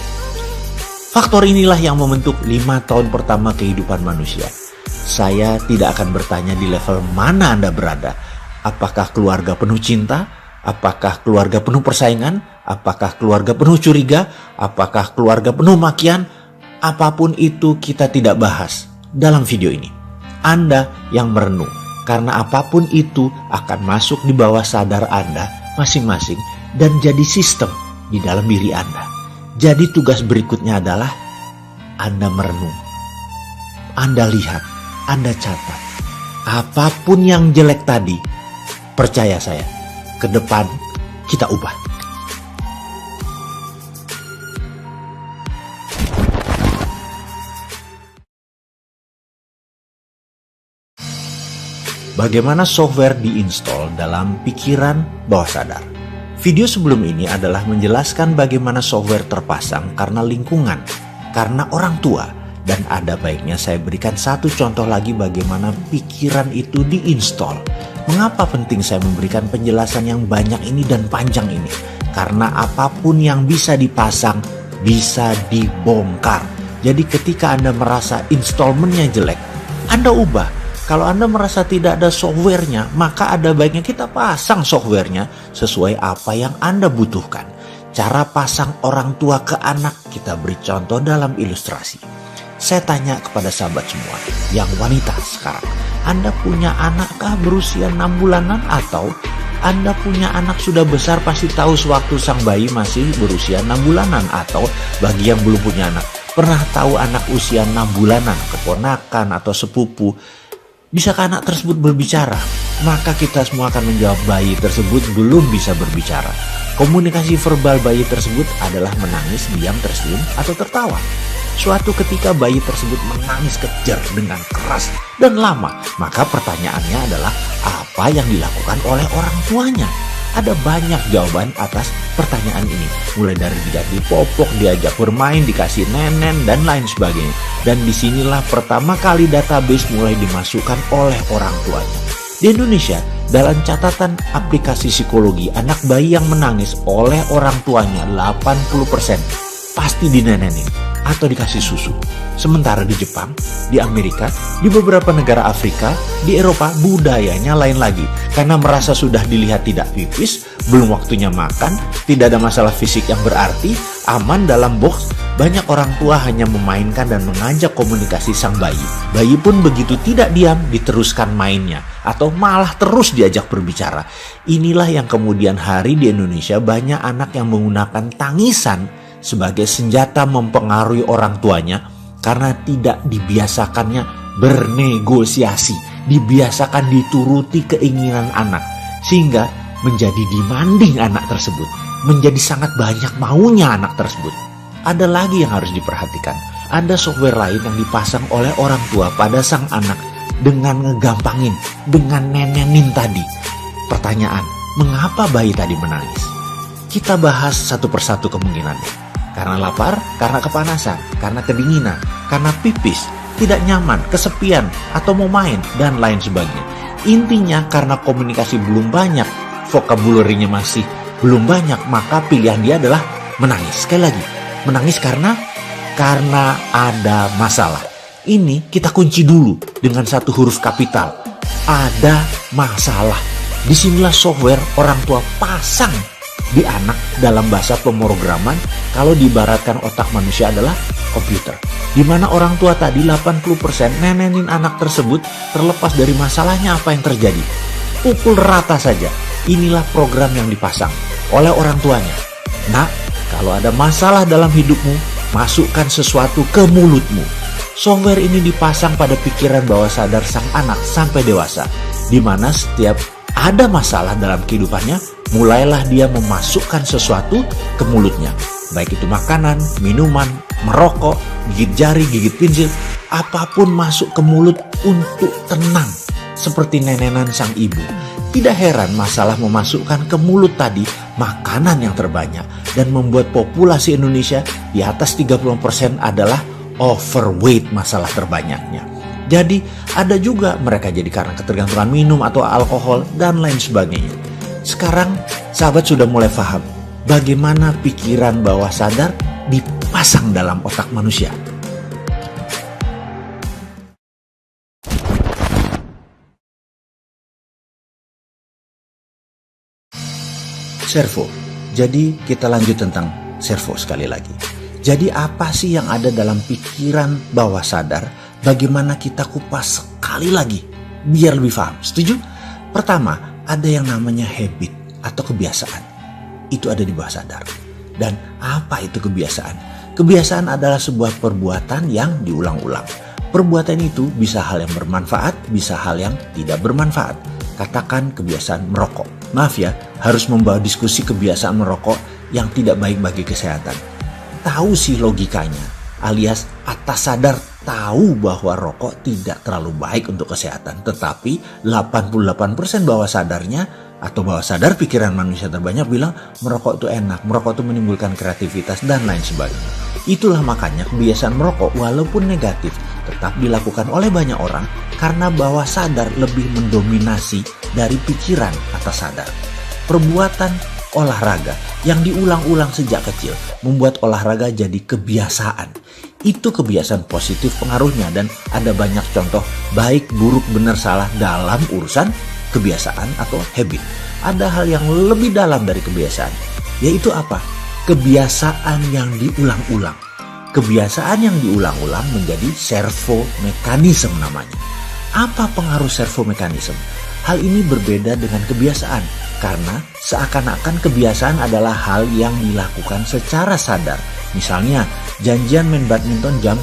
Speaker 1: Faktor inilah yang membentuk 5 tahun pertama kehidupan manusia. Saya tidak akan bertanya di level mana Anda berada. Apakah keluarga penuh cinta? Apakah keluarga penuh persaingan? Apakah keluarga penuh curiga? Apakah keluarga penuh makian? Apapun itu kita tidak bahas dalam video ini. Anda yang merenung, karena apapun itu akan masuk di bawah sadar Anda masing-masing dan jadi sistem di dalam diri Anda. Jadi tugas berikutnya adalah Anda merenung, Anda lihat, Anda catat. Apapun yang jelek tadi, percaya saya, ke depan kita ubah. Bagaimana software diinstal dalam pikiran bawah sadar? Video sebelum ini adalah menjelaskan bagaimana software terpasang karena lingkungan, karena orang tua. Dan ada baiknya saya berikan satu contoh lagi bagaimana pikiran itu diinstal. Mengapa penting saya memberikan penjelasan yang banyak ini dan panjang ini? Karena apapun yang bisa dipasang, bisa dibongkar. Jadi ketika Anda merasa installmentnya jelek, Anda ubah. Kalau Anda merasa tidak ada softwarenya, maka ada baiknya kita pasang softwarenya sesuai apa yang Anda butuhkan. Cara pasang orang tua ke anak kita beri contoh dalam ilustrasi. Saya tanya kepada sahabat semua yang wanita sekarang, Anda punya anakkah berusia 6 bulanan atau Anda punya anak sudah besar pasti tahu sewaktu sang bayi masih berusia 6 bulanan atau bagi yang belum punya anak, pernah tahu anak usia 6 bulanan, keponakan atau sepupu. Bisakah anak tersebut berbicara? Maka kita semua akan menjawab bayi tersebut belum bisa berbicara. Komunikasi verbal bayi tersebut adalah menangis, diam, tersenyum, atau tertawa. Suatu ketika bayi tersebut menangis kejar dengan keras dan lama, maka pertanyaannya adalah apa yang dilakukan oleh orang tuanya? Ada banyak jawaban atas pertanyaan ini. Mulai dari diganti popok, diajak bermain, dikasih nenen, dan lain sebagainya. Dan disinilah pertama kali database mulai dimasukkan oleh orang tuanya. Di Indonesia, dalam catatan aplikasi psikologi, anak bayi yang menangis oleh orang tuanya 80% pasti dinenenin atau dikasih susu. Sementara di Jepang, di Amerika, di beberapa negara Afrika, di Eropa budayanya lain lagi. Karena merasa sudah dilihat tidak pipis, belum waktunya makan, tidak ada masalah fisik yang berarti, aman dalam box, banyak orang tua hanya memainkan dan mengajak komunikasi sang bayi. Bayi pun begitu tidak diam, diteruskan mainnya, atau malah terus diajak berbicara. Inilah yang kemudian hari di Indonesia banyak anak yang menggunakan tangisan sebagai senjata mempengaruhi orang tuanya karena tidak dibiasakannya bernegosiasi, dibiasakan dituruti keinginan anak, sehingga menjadi demanding anak tersebut, menjadi sangat banyak maunya anak tersebut. Ada lagi yang harus diperhatikan, ada software lain yang dipasang oleh orang tua pada sang anak dengan ngegampangin, dengan nenenin tadi. Pertanyaan, mengapa bayi tadi menangis? Kita bahas satu persatu kemungkinannya. Karena lapar, karena kepanasan, karena kedinginan, karena pipis, tidak nyaman, kesepian, atau mau main, dan lain sebagainya. Intinya karena komunikasi belum banyak, vocabulary-nya masih belum banyak, maka pilihan dia adalah menangis. Sekali lagi, menangis karena ada masalah. Ini kita kunci dulu dengan satu huruf kapital. Ada masalah. Disinilah software orang tua pasang di anak dalam bahasa pemrograman kalau diibaratkan otak manusia adalah komputer. Di mana orang tua tadi 80% nenenin anak tersebut terlepas dari masalahnya apa yang terjadi. Pukul rata saja. Inilah program yang dipasang oleh orang tuanya. Nak, kalau ada masalah dalam hidupmu, masukkan sesuatu ke mulutmu. Software ini dipasang pada pikiran bawah sadar sang anak sampai dewasa, di mana setiap ada masalah dalam kehidupannya, mulailah dia memasukkan sesuatu ke mulutnya. Baik itu makanan, minuman, merokok, gigit jari, gigit pensil, apapun masuk ke mulut untuk tenang, seperti nenenan sang ibu. Tidak heran masalah memasukkan ke mulut tadi makanan yang terbanyak dan membuat populasi Indonesia di atas 30% adalah overweight, masalah terbanyaknya. Jadi ada juga mereka jadi karena ketergantungan minum atau alkohol dan lain sebagainya. Sekarang sahabat sudah mulai paham bagaimana pikiran bawah sadar dipasang dalam otak manusia. Servo. Jadi kita lanjut tentang servo sekali lagi. Jadi apa sih yang ada dalam pikiran bawah sadar? Bagaimana kita kupas sekali lagi biar lebih paham. Setuju? Pertama, ada yang namanya habit atau kebiasaan. Itu ada di bawah sadar. Dan apa itu kebiasaan? Kebiasaan adalah sebuah perbuatan yang diulang-ulang. Perbuatan itu bisa hal yang bermanfaat, bisa hal yang tidak bermanfaat. Katakan kebiasaan merokok. Maaf ya, harus membawa diskusi kebiasaan merokok yang tidak baik bagi kesehatan. Tahu sih logikanya, alias atas sadar tahu bahwa rokok tidak terlalu baik untuk kesehatan. Tetapi 88% bawah sadarnya atau bawah sadar pikiran manusia terbanyak bilang merokok itu enak, merokok itu menimbulkan kreativitas dan lain sebagainya. Itulah makanya kebiasaan merokok walaupun negatif tetap dilakukan oleh banyak orang karena bawah sadar lebih mendominasi dari pikiran atas sadar. Perbuatan olahraga yang diulang-ulang sejak kecil membuat olahraga jadi kebiasaan. Itu kebiasaan positif pengaruhnya dan ada banyak contoh baik, buruk, benar, salah dalam urusan kebiasaan atau habit. Ada hal yang lebih dalam dari kebiasaan, yaitu apa? Kebiasaan yang diulang-ulang. Kebiasaan yang diulang-ulang menjadi servo mekanisme namanya. Apa pengaruh servo mekanisme? Hal ini berbeda dengan kebiasaan karena seakan-akan kebiasaan adalah hal yang dilakukan secara sadar. Misalnya janjian main badminton jam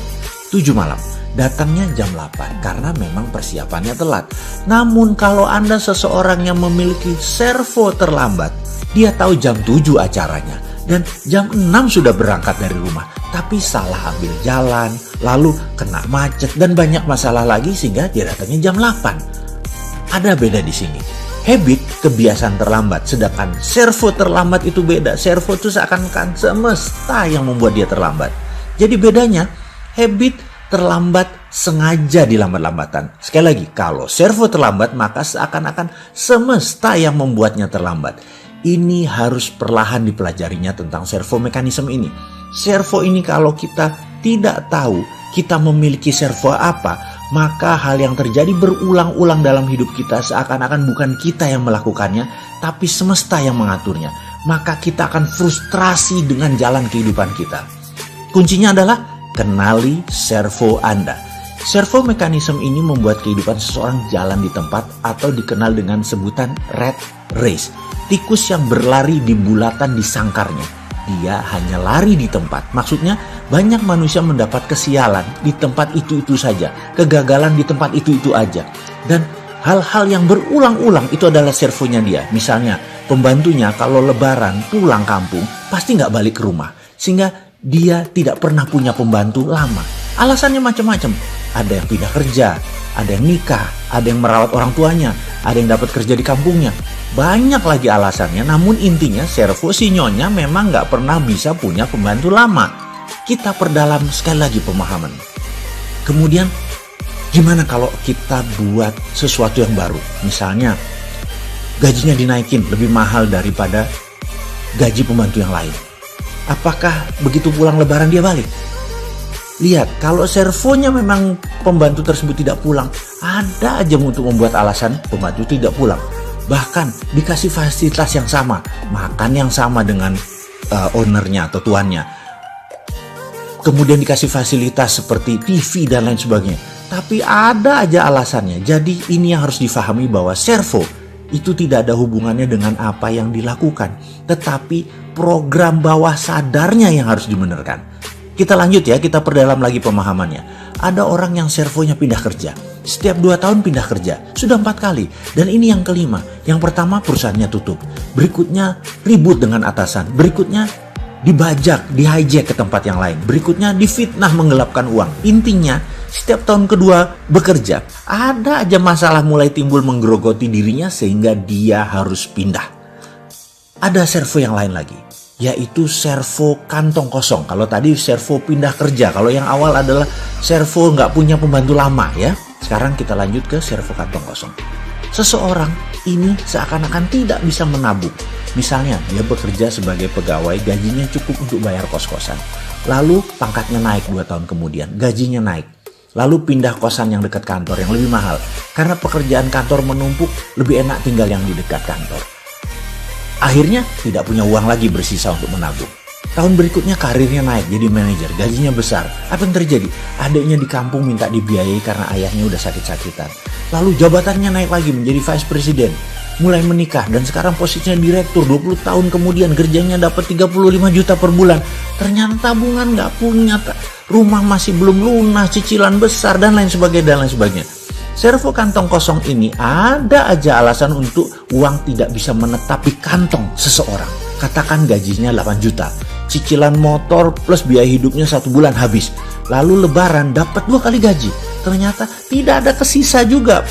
Speaker 1: 7 malam, datangnya jam 8 karena memang persiapannya telat. Namun kalau Anda seseorang yang memiliki servo terlambat, dia tahu jam 7 acaranya dan jam 6 sudah berangkat dari rumah, tapi salah ambil jalan, lalu kena macet dan banyak masalah lagi sehingga dia datangnya jam 8. Ada beda di sini. Habit, kebiasaan terlambat, sedangkan servo terlambat itu beda. Servo itu seakan-akan semesta yang membuat dia terlambat. Jadi bedanya, habit terlambat sengaja dilambat-lambatan. Sekali lagi, kalau servo terlambat maka seakan-akan semesta yang membuatnya terlambat. Ini harus perlahan dipelajarinya tentang servo mekanisme ini. Servo ini kalau kita tidak tahu kita memiliki servo apa, maka hal yang terjadi berulang-ulang dalam hidup kita seakan-akan bukan kita yang melakukannya, tapi semesta yang mengaturnya. Maka kita akan frustrasi dengan jalan kehidupan kita. Kuncinya adalah kenali servo Anda. Servo mekanisme ini membuat kehidupan seseorang jalan di tempat atau dikenal dengan sebutan rat race. Tikus yang berlari di bulatan di sangkarnya. Dia hanya lari di tempat. Maksudnya banyak manusia mendapat kesialan di tempat itu-itu saja. Kegagalan di tempat itu-itu aja. Dan hal-hal yang berulang-ulang itu adalah servonya dia. Misalnya pembantunya kalau lebaran pulang kampung pasti nggak balik ke rumah. Sehingga dia tidak pernah punya pembantu lama. Alasannya macam-macam. Ada yang pindah kerja, ada yang nikah, ada yang merawat orang tuanya, ada yang dapat kerja di kampungnya. Banyak lagi alasannya, namun intinya servo si nyonya memang nggak pernah bisa punya pembantu lama. Kita perdalam sekali lagi pemahaman. Kemudian gimana kalau kita buat sesuatu yang baru? Misalnya gajinya dinaikin lebih mahal daripada gaji pembantu yang lain. Apakah begitu pulang lebaran dia balik? Lihat, kalau servonya memang pembantu tersebut tidak pulang, ada aja untuk membuat alasan pembantu tidak pulang. Bahkan dikasih fasilitas yang sama, makan yang sama dengan ownernya atau tuannya. Kemudian dikasih fasilitas seperti TV dan lain sebagainya. Tapi ada aja alasannya. Jadi ini yang harus difahami bahwa servo itu tidak ada hubungannya dengan apa yang dilakukan. Tetapi program bawah sadarnya yang harus dibenarkan. Kita lanjut ya, kita perdalam lagi pemahamannya. Ada orang yang servonya pindah kerja. Setiap 2 tahun pindah kerja. Sudah 4 kali. Dan ini yang kelima. Yang pertama perusahaannya tutup. Berikutnya ribut dengan atasan. Berikutnya dibajak, di-hijack ke tempat yang lain. Berikutnya difitnah menggelapkan uang. Intinya setiap tahun kedua bekerja, ada aja masalah mulai timbul menggerogoti dirinya sehingga dia harus pindah. Ada servo yang lain lagi, yaitu servo kantong kosong. Kalau tadi servo pindah kerja, kalau yang awal adalah servo nggak punya pembantu lama ya. Sekarang kita lanjut ke servo kantong kosong. Seseorang ini seakan-akan tidak bisa menabung. Misalnya dia bekerja sebagai pegawai, gajinya cukup untuk bayar kos-kosan. Lalu pangkatnya naik 2 tahun kemudian, gajinya naik. Lalu pindah kosan yang dekat kantor yang lebih mahal. Karena pekerjaan kantor menumpuk, lebih enak tinggal yang di dekat kantor. Akhirnya tidak punya uang lagi bersisa untuk menabung. Tahun berikutnya karirnya naik jadi manajer, gajinya besar. Apa yang terjadi? Adiknya di kampung minta dibiayai karena ayahnya udah sakit-sakitan. Lalu jabatannya naik lagi menjadi vice president. Mulai menikah dan sekarang posisinya direktur. 20 tahun kemudian kerjanya dapat 35 juta per bulan. Ternyata tabungan nggak punya, rumah masih belum lunas, cicilan besar dan lain sebagainya. Servo kantong kosong ini ada aja alasan untuk uang tidak bisa menetap di kantong seseorang. Katakan gajinya 8 juta, cicilan motor plus biaya hidupnya 1 bulan habis. Lalu lebaran dapat 2 kali gaji. Ternyata tidak ada kesisa juga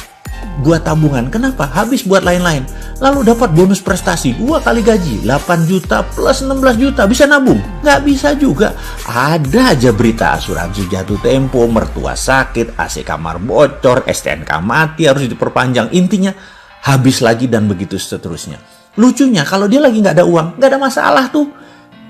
Speaker 1: buat tabungan. Kenapa? Habis buat lain-lain. Lalu dapat bonus prestasi 2 kali gaji, 8 juta plus 16 juta. Bisa nabung? Nggak bisa juga. Ada aja berita asuransi jatuh tempo, mertua sakit, AC kamar bocor, STNK mati harus diperpanjang. Intinya habis lagi dan begitu seterusnya. Lucunya kalau dia lagi nggak ada uang, nggak ada masalah tuh.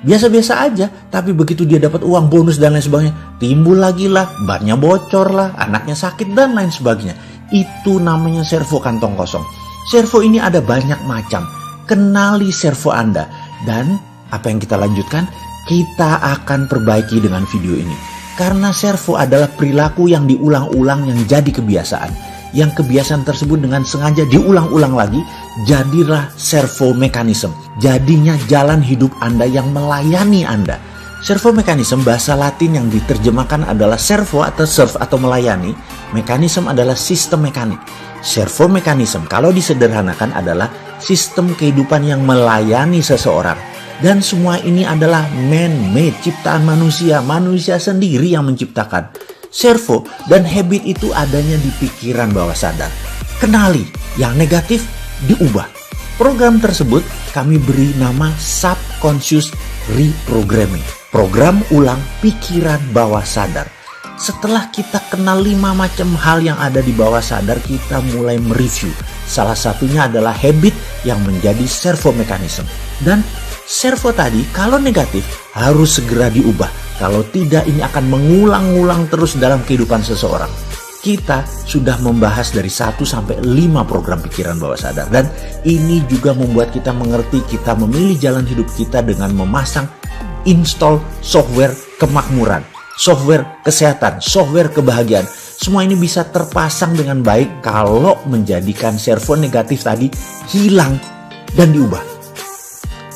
Speaker 1: Biasa-biasa aja, tapi begitu dia dapat uang bonus dan lain sebagainya, timbul lagi lah, bannya bocor lah, anaknya sakit dan lain sebagainya. Itu namanya servo kantong kosong. Servo ini ada banyak macam. Kenali servo Anda. Dan apa yang kita lanjutkan? Kita akan perbaiki dengan video ini. Karena servo adalah perilaku yang diulang-ulang yang jadi kebiasaan. Yang kebiasaan tersebut dengan sengaja diulang-ulang lagi, jadilah servo mekanisme. Jadinya jalan hidup Anda yang melayani Anda. Servo mekanisme bahasa Latin yang diterjemahkan adalah servo atau serve atau melayani. Mekanisme adalah sistem mekanik. Servo mekanisme kalau disederhanakan adalah sistem kehidupan yang melayani seseorang. Dan semua ini adalah man-made, ciptaan manusia. Manusia sendiri yang menciptakan. Servo dan habit itu adanya di pikiran bawah sadar. Kenali, yang negatif diubah. Program tersebut kami beri nama subconscious reprogramming. Program ulang pikiran bawah sadar. Setelah kita kenal 5 macam hal yang ada di bawah sadar, kita mulai mereview. Salah satunya adalah habit yang menjadi servo mekanisme. Dan servo tadi kalau negatif harus segera diubah. Kalau tidak ini akan mengulang-ulang terus dalam kehidupan seseorang. Kita sudah membahas dari 1 sampai 5 program pikiran bawah sadar. Dan ini juga membuat kita mengerti kita memilih jalan hidup kita dengan memasang install software kemakmuran, software kesehatan, software kebahagiaan. Semua ini bisa terpasang dengan baik kalau menjadikan servo negatif tadi hilang dan diubah.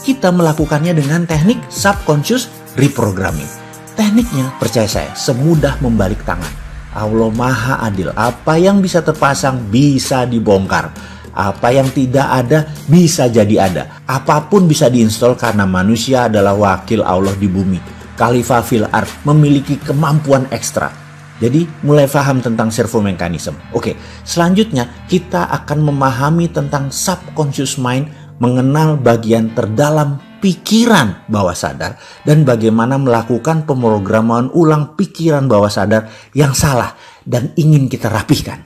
Speaker 1: Kita melakukannya dengan teknik subconscious reprogramming. Tekniknya, percaya saya, semudah membalik tangan. Allah Maha Adil. Apa yang bisa terpasang bisa dibongkar. Apa yang tidak ada bisa jadi ada. Apapun bisa diinstal karena manusia adalah wakil Allah di bumi. Khalifah fil ard, memiliki kemampuan ekstra. Jadi mulai paham tentang servo mekanisme. Oke, selanjutnya kita akan memahami tentang subconscious mind, mengenal bagian terdalam pikiran bawah sadar dan bagaimana melakukan pemrograman ulang pikiran bawah sadar yang salah dan ingin kita rapihkan.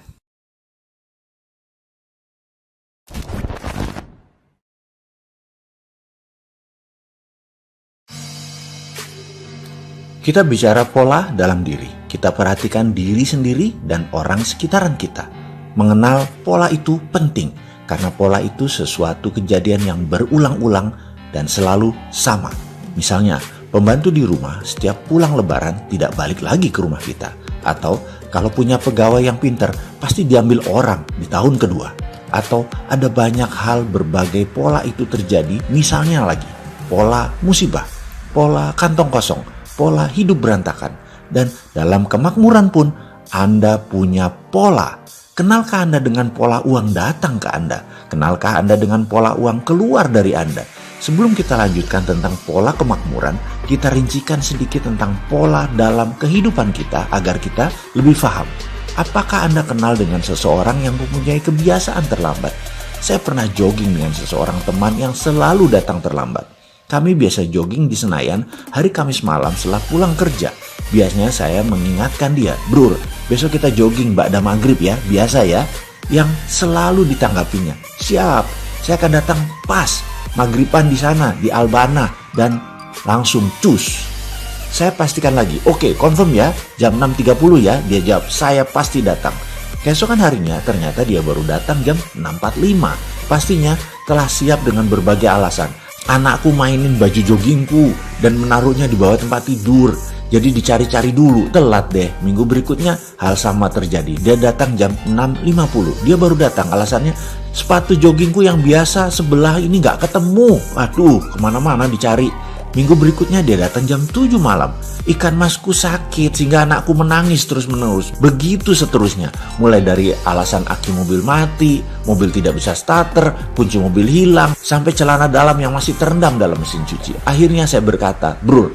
Speaker 1: Kita bicara pola dalam diri. Kita perhatikan diri sendiri dan orang sekitaran kita. Mengenal pola itu penting karena pola itu sesuatu kejadian yang berulang-ulang dan selalu sama. Misalnya, pembantu di rumah setiap pulang lebaran tidak balik lagi ke rumah kita. Atau kalau punya pegawai yang pintar, pasti diambil orang di tahun kedua. Atau ada banyak hal berbagai pola itu terjadi, misalnya lagi pola musibah, pola kantong kosong, pola hidup berantakan. Dan dalam kemakmuran pun Anda punya pola. Kenalkah Anda dengan pola uang datang ke Anda? Kenalkah Anda dengan pola uang keluar dari Anda? Sebelum kita lanjutkan tentang pola kemakmuran, kita rincikan sedikit tentang pola dalam kehidupan kita agar kita lebih paham. Apakah Anda kenal dengan seseorang yang mempunyai kebiasaan terlambat? Saya pernah jogging dengan seseorang teman yang selalu datang terlambat. Kami biasa jogging di Senayan hari Kamis malam setelah pulang kerja. Biasanya saya mengingatkan dia, "Bro, besok kita jogging ba'da maghrib ya, biasa ya." Yang selalu ditanggapinya, "Siap, saya akan datang pas maghriban di sana, di Albana." Dan langsung cus. Saya pastikan lagi, "Oke, confirm ya, jam 6.30 ya." Dia jawab, "Saya pasti datang." Keesokan harinya ternyata dia baru datang jam 6.45. Pastinya telah siap dengan berbagai alasan. "Anakku mainin baju joggingku dan menaruhnya di bawah tempat tidur. Jadi dicari-cari dulu, telat deh." Minggu berikutnya hal sama terjadi. Dia datang jam 6.50. Dia baru datang, alasannya sepatu joggingku yang biasa sebelah ini gak ketemu. Aduh, kemana-mana dicari. Minggu berikutnya dia datang jam 7 malam. "Ikan masku sakit sehingga anakku menangis terus-menerus." Begitu seterusnya. Mulai dari alasan aki mobil mati, mobil tidak bisa starter, kunci mobil hilang, sampai celana dalam yang masih terendam dalam mesin cuci. Akhirnya saya berkata, "Bro,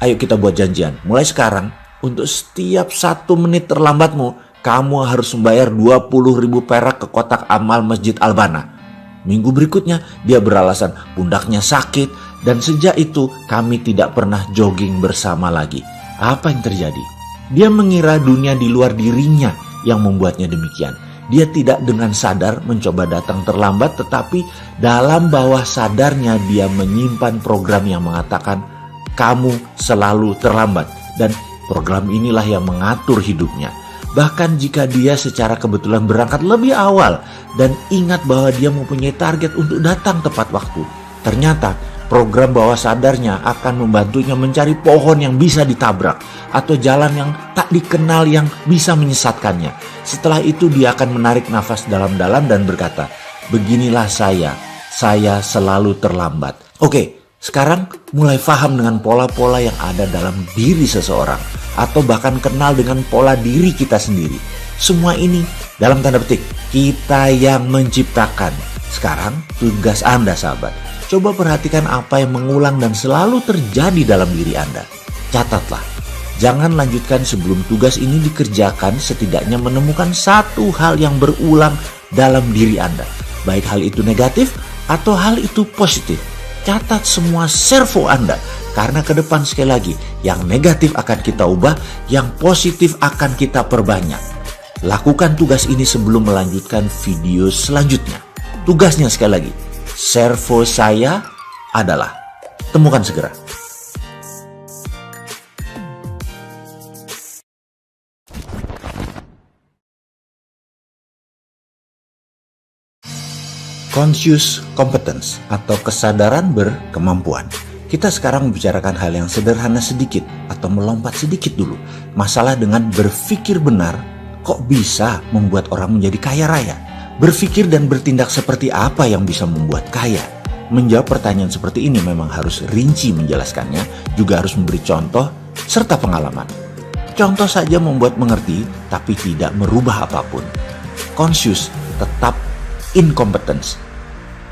Speaker 1: ayo kita buat janjian. Mulai sekarang, untuk setiap 1 menit terlambatmu, kamu harus membayar 20.000 perak ke kotak amal Masjid Albana." Minggu berikutnya dia beralasan pundaknya sakit. Dan sejak itu kami tidak pernah jogging bersama lagi. Apa yang terjadi? Dia mengira dunia di luar dirinya yang membuatnya demikian. Dia tidak dengan sadar mencoba datang terlambat, tetapi dalam bawah sadarnya dia menyimpan program yang mengatakan kamu selalu terlambat. Dan program inilah yang mengatur hidupnya. Bahkan jika dia secara kebetulan berangkat lebih awal dan ingat bahwa dia mempunyai target untuk datang tepat waktu, ternyata program bawah sadarnya akan membantunya mencari pohon yang bisa ditabrak atau jalan yang tak dikenal yang bisa menyesatkannya. Setelah itu dia akan menarik nafas dalam-dalam dan berkata, "Beginilah saya selalu terlambat." Oke, sekarang mulai paham dengan pola-pola yang ada dalam diri seseorang atau bahkan kenal dengan pola diri kita sendiri. Semua ini dalam tanda petik kita yang menciptakan. Sekarang tugas Anda sahabat. Coba perhatikan apa yang mengulang dan selalu terjadi dalam diri Anda. Catatlah. Jangan lanjutkan sebelum tugas ini dikerjakan, setidaknya menemukan satu hal yang berulang dalam diri Anda. Baik hal itu negatif atau hal itu positif. Catat semua servo Anda. Karena ke depan sekali lagi, yang negatif akan kita ubah, yang positif akan kita perbanyak. Lakukan tugas ini sebelum melanjutkan video selanjutnya. Tugasnya sekali lagi. Servo saya adalah, temukan segera. Conscious competence atau kesadaran berkemampuan. Kita sekarang membicarakan hal yang sederhana sedikit atau melompat sedikit dulu. Masalah dengan berpikir benar kok bisa membuat orang menjadi kaya raya. Berpikir dan bertindak seperti apa yang bisa membuat kaya? Menjawab pertanyaan seperti ini memang harus rinci menjelaskannya, juga harus memberi contoh serta pengalaman. Contoh saja membuat mengerti, tapi tidak merubah apapun. Conscious tetap incompetence.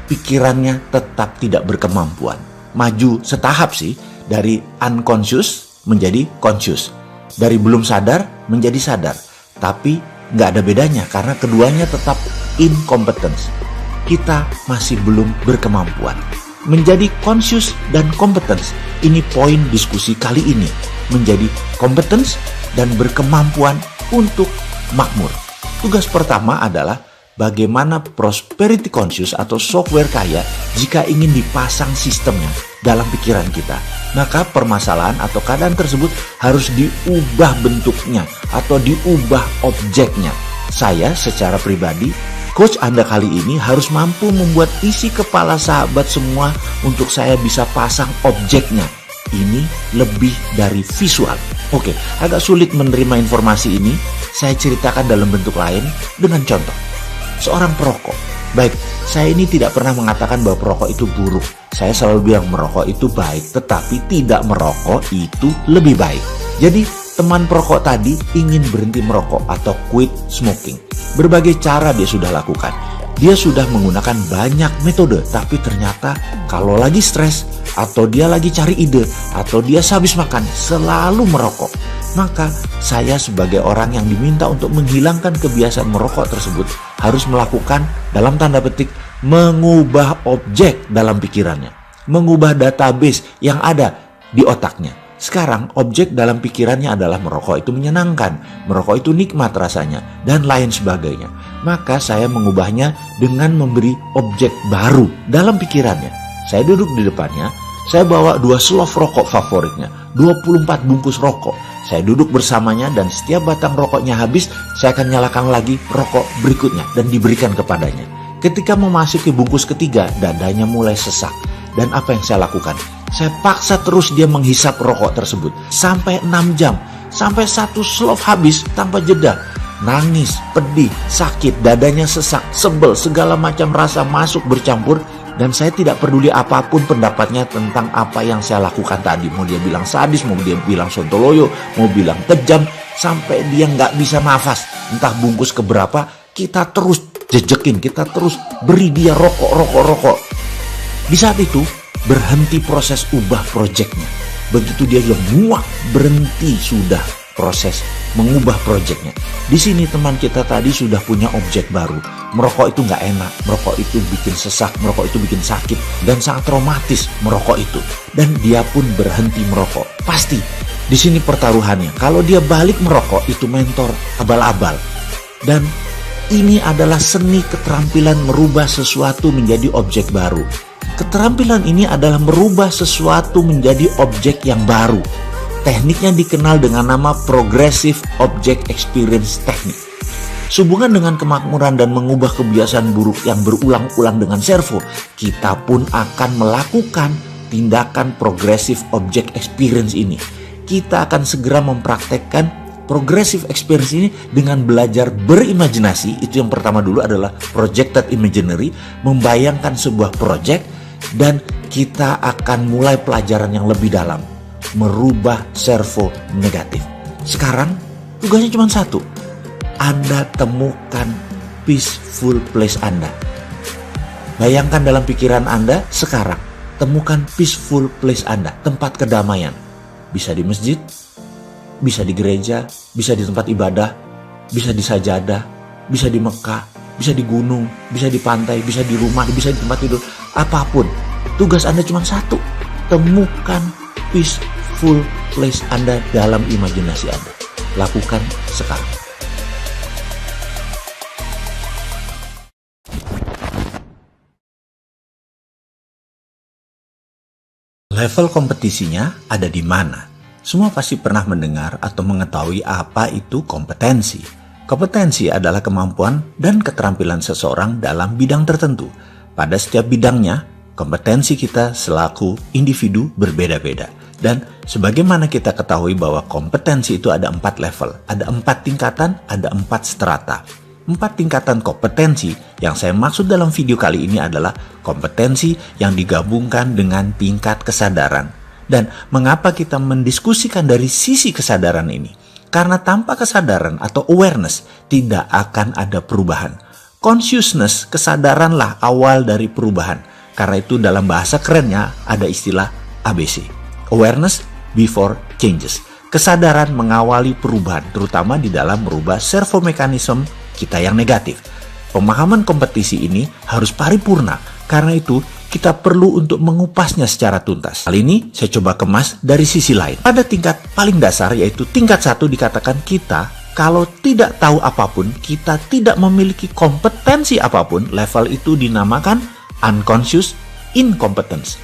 Speaker 1: Pikirannya tetap tidak berkemampuan. Maju setahap sih, dari unconscious menjadi conscious. Dari belum sadar menjadi sadar. Tapi nggak ada bedanya karena keduanya tetap incompetence. Kita masih belum berkemampuan. Menjadi conscious dan competence, ini poin diskusi kali ini. Menjadi competence dan berkemampuan untuk makmur. Tugas pertama adalah bagaimana prosperity conscious atau software kaya jika ingin dipasang sistemnya dalam pikiran kita. maka permasalahan atau keadaan tersebut harus diubah bentuknya atau diubah objeknya. Saya secara pribadi, coach Anda kali ini harus mampu membuat isi kepala sahabat semua untuk saya bisa pasang objeknya. Ini lebih dari visual. Oke, agak sulit menerima informasi ini. Saya ceritakan dalam bentuk lain dengan contoh. Seorang perokok. Baik, saya ini tidak pernah mengatakan bahwa perokok itu buruk. Saya selalu bilang merokok itu baik, tetapi tidak merokok itu lebih baik. Jadi, teman perokok tadi ingin berhenti merokok atau quit smoking. Berbagai cara dia sudah lakukan. Dia sudah menggunakan banyak metode, tapi ternyata kalau lagi stres, atau dia lagi cari ide, atau dia habis makan, selalu merokok. Maka saya sebagai orang yang diminta untuk menghilangkan kebiasaan merokok tersebut harus melakukan, dalam tanda petik, mengubah objek dalam pikirannya. Mengubah database yang ada di otaknya. Sekarang objek dalam pikirannya adalah merokok itu menyenangkan, merokok itu nikmat rasanya, dan lain sebagainya. Maka saya mengubahnya dengan memberi objek baru dalam pikirannya. Saya duduk di depannya, saya bawa 2 slof rokok favoritnya, 24 bungkus rokok. Saya duduk bersamanya dan setiap batang rokoknya habis, saya akan nyalakan lagi rokok berikutnya dan diberikan kepadanya. Ketika memasuki bungkus ketiga, dadanya mulai sesak. Dan apa yang saya lakukan? Saya paksa terus dia menghisap rokok tersebut sampai 6 jam, sampai 1 slof habis tanpa jeda. Nangis, pedih, sakit, dadanya sesak, sebel, segala macam rasa masuk bercampur. Dan saya tidak peduli apapun pendapatnya tentang apa yang saya lakukan tadi. Mau dia bilang sadis, mau dia bilang sontoloyo, mau bilang kejam, sampai dia nggak bisa nafas. Entah bungkus keberapa, kita terus jejekin, kita terus beri dia rokok. Di saat itu, berhenti proses ubah proyeknya. Begitu dia bilang muak, berhenti sudah proses mengubah proyeknya. Di sini teman kita tadi sudah punya objek baru. Merokok itu nggak enak, merokok itu bikin sesak, merokok itu bikin sakit, dan sangat traumatis merokok itu. Dan dia pun berhenti merokok. Pasti di sini pertaruhannya. Kalau dia balik merokok, itu mentor abal-abal. Dan ini adalah seni keterampilan merubah sesuatu menjadi objek baru. Keterampilan ini adalah merubah sesuatu menjadi objek yang baru. Tekniknya dikenal dengan nama Progressive Object Experience Technique. Sehubungan dengan kemakmuran dan mengubah kebiasaan buruk yang berulang-ulang dengan servo, kita pun akan melakukan tindakan Progressive Object Experience ini. Kita akan segera mempraktekkan Progressive Experience ini dengan belajar berimajinasi. Itu yang pertama dulu adalah Projected Imaginary, membayangkan sebuah project, dan kita akan mulai pelajaran yang lebih dalam, merubah servo negatif. Sekarang tugasnya cuma satu. Anda temukan peaceful place Anda. Bayangkan dalam pikiran Anda sekarang, temukan peaceful place Anda, tempat kedamaian. Bisa di masjid, bisa di gereja, bisa di tempat ibadah, bisa di sajadah, bisa di Mekah, bisa di gunung, bisa di pantai, bisa di rumah, bisa di tempat tidur, apapun. Tugas Anda cuma satu, temukan peaceful place Anda dalam imajinasi Anda. Lakukan sekarang. Level kompetisinya ada di mana? Semua pasti pernah mendengar atau mengetahui apa itu kompetensi. Kompetensi adalah kemampuan dan keterampilan seseorang dalam bidang tertentu. Pada setiap bidangnya, kompetensi kita selaku individu berbeda-beda. Dan sebagaimana kita ketahui bahwa kompetensi itu ada 4 level, ada 4 tingkatan, ada 4 strata. 4 tingkatan kompetensi yang saya maksud dalam video kali ini adalah kompetensi yang digabungkan dengan tingkat kesadaran. Dan mengapa kita mendiskusikan dari sisi kesadaran ini? Karena tanpa kesadaran atau awareness tidak akan ada perubahan. Consciousness, kesadaranlah awal dari perubahan. Karena itu dalam bahasa kerennya ada istilah ABC. Awareness before changes. Kesadaran mengawali perubahan, terutama di dalam merubah servo mekanisme kita yang negatif. Pemahaman kompetisi ini harus paripurna. Karena itu kita perlu untuk mengupasnya secara tuntas. Kali ini saya coba kemas dari sisi lain. Pada tingkat paling dasar, yaitu tingkat 1, dikatakan kita kalau tidak tahu apapun, kita tidak memiliki kompetensi apapun. Level itu dinamakan unconscious incompetence.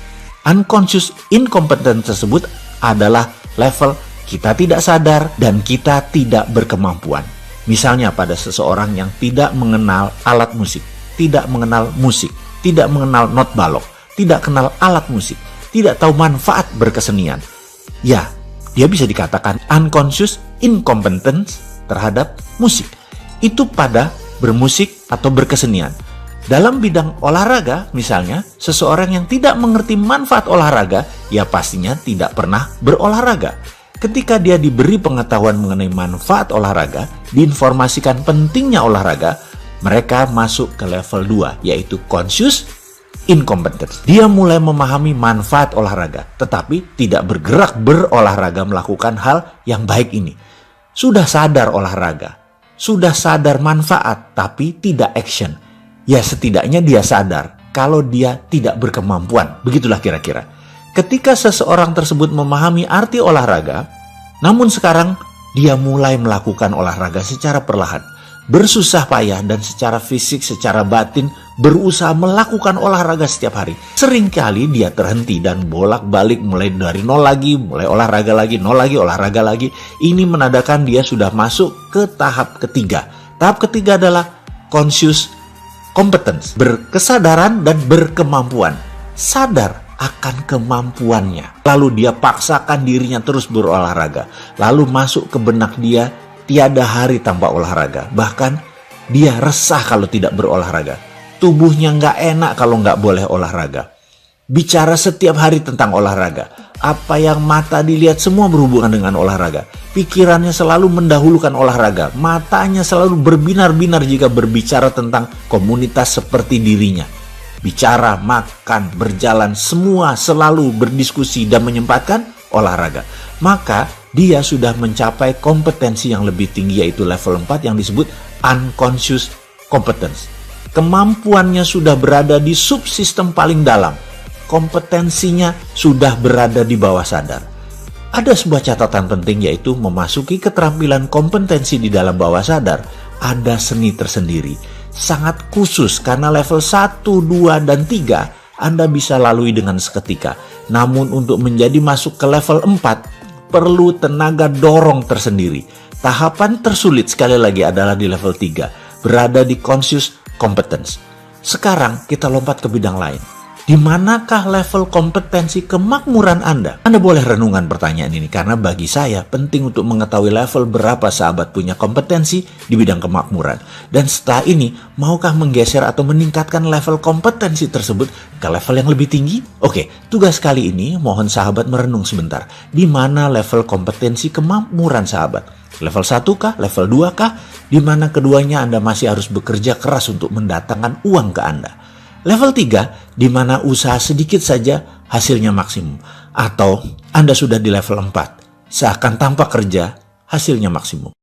Speaker 1: Unconscious incompetence tersebut adalah level kita tidak sadar dan kita tidak berkemampuan. Misalnya pada seseorang yang tidak mengenal alat musik, tidak mengenal musik, tidak mengenal not balok, tidak kenal alat musik, tidak tahu manfaat berkesenian. Ya, dia bisa dikatakan unconscious incompetence terhadap musik. Itu pada bermusik atau berkesenian. Dalam bidang olahraga, misalnya, seseorang yang tidak mengerti manfaat olahraga, ya pastinya tidak pernah berolahraga. Ketika dia diberi pengetahuan mengenai manfaat olahraga, diinformasikan pentingnya olahraga, mereka masuk ke level 2, yaitu conscious incompetence. Dia mulai memahami manfaat olahraga, tetapi tidak bergerak berolahraga melakukan hal yang baik ini. Sudah sadar olahraga, sudah sadar manfaat, tapi tidak action. Ya setidaknya dia sadar kalau dia tidak berkemampuan. Begitulah kira-kira. Ketika seseorang tersebut memahami arti olahraga, namun sekarang dia mulai melakukan olahraga secara perlahan. Bersusah payah dan secara fisik, secara batin berusaha melakukan olahraga setiap hari. Seringkali dia terhenti dan bolak-balik mulai dari nol lagi, mulai olahraga lagi, nol lagi, olahraga lagi. Ini menandakan dia sudah masuk ke tahap ketiga. Tahap ketiga adalah conscious competence, berkesadaran dan berkemampuan. Sadar akan kemampuannya. Lalu dia paksakan dirinya terus berolahraga. Lalu masuk ke benak dia, tiada hari tanpa olahraga. Bahkan dia resah kalau tidak berolahraga. Tubuhnya nggak enak kalau nggak boleh olahraga. Bicara setiap hari tentang olahraga. Apa yang mata dilihat semua berhubungan dengan olahraga. Pikirannya selalu mendahulukan olahraga. Matanya selalu berbinar-binar jika berbicara tentang komunitas seperti dirinya. Bicara, makan, berjalan, semua selalu berdiskusi dan menyempatkan olahraga. Maka dia sudah mencapai kompetensi yang lebih tinggi, yaitu level 4 yang disebut unconscious competence. Kemampuannya sudah berada di subsistem paling dalam. Kompetensinya sudah berada di bawah sadar. Ada sebuah catatan penting, yaitu memasuki keterampilan kompetensi di dalam bawah sadar. Ada seni tersendiri, sangat khusus karena level 1, 2, dan 3 Anda bisa lalui dengan seketika. Namun untuk menjadi masuk ke level 4 perlu tenaga dorong tersendiri. Tahapan tersulit sekali lagi adalah di level 3, berada di conscious competence. Sekarang kita lompat ke bidang lain. Di manakah level kompetensi kemakmuran Anda? Anda boleh renungan pertanyaan ini karena bagi saya penting untuk mengetahui level berapa sahabat punya kompetensi di bidang kemakmuran. Dan setelah ini, maukah menggeser atau meningkatkan level kompetensi tersebut ke level yang lebih tinggi? Oke, tugas kali ini mohon sahabat merenung sebentar. Di mana level kompetensi kemakmuran sahabat? Level 1 kah? Level 2 kah? Di mana keduanya Anda masih harus bekerja keras untuk mendatangkan uang ke Anda. Level 3, di mana usaha sedikit saja hasilnya maksimum. Atau Anda sudah di level 4, seakan tanpa kerja hasilnya maksimum.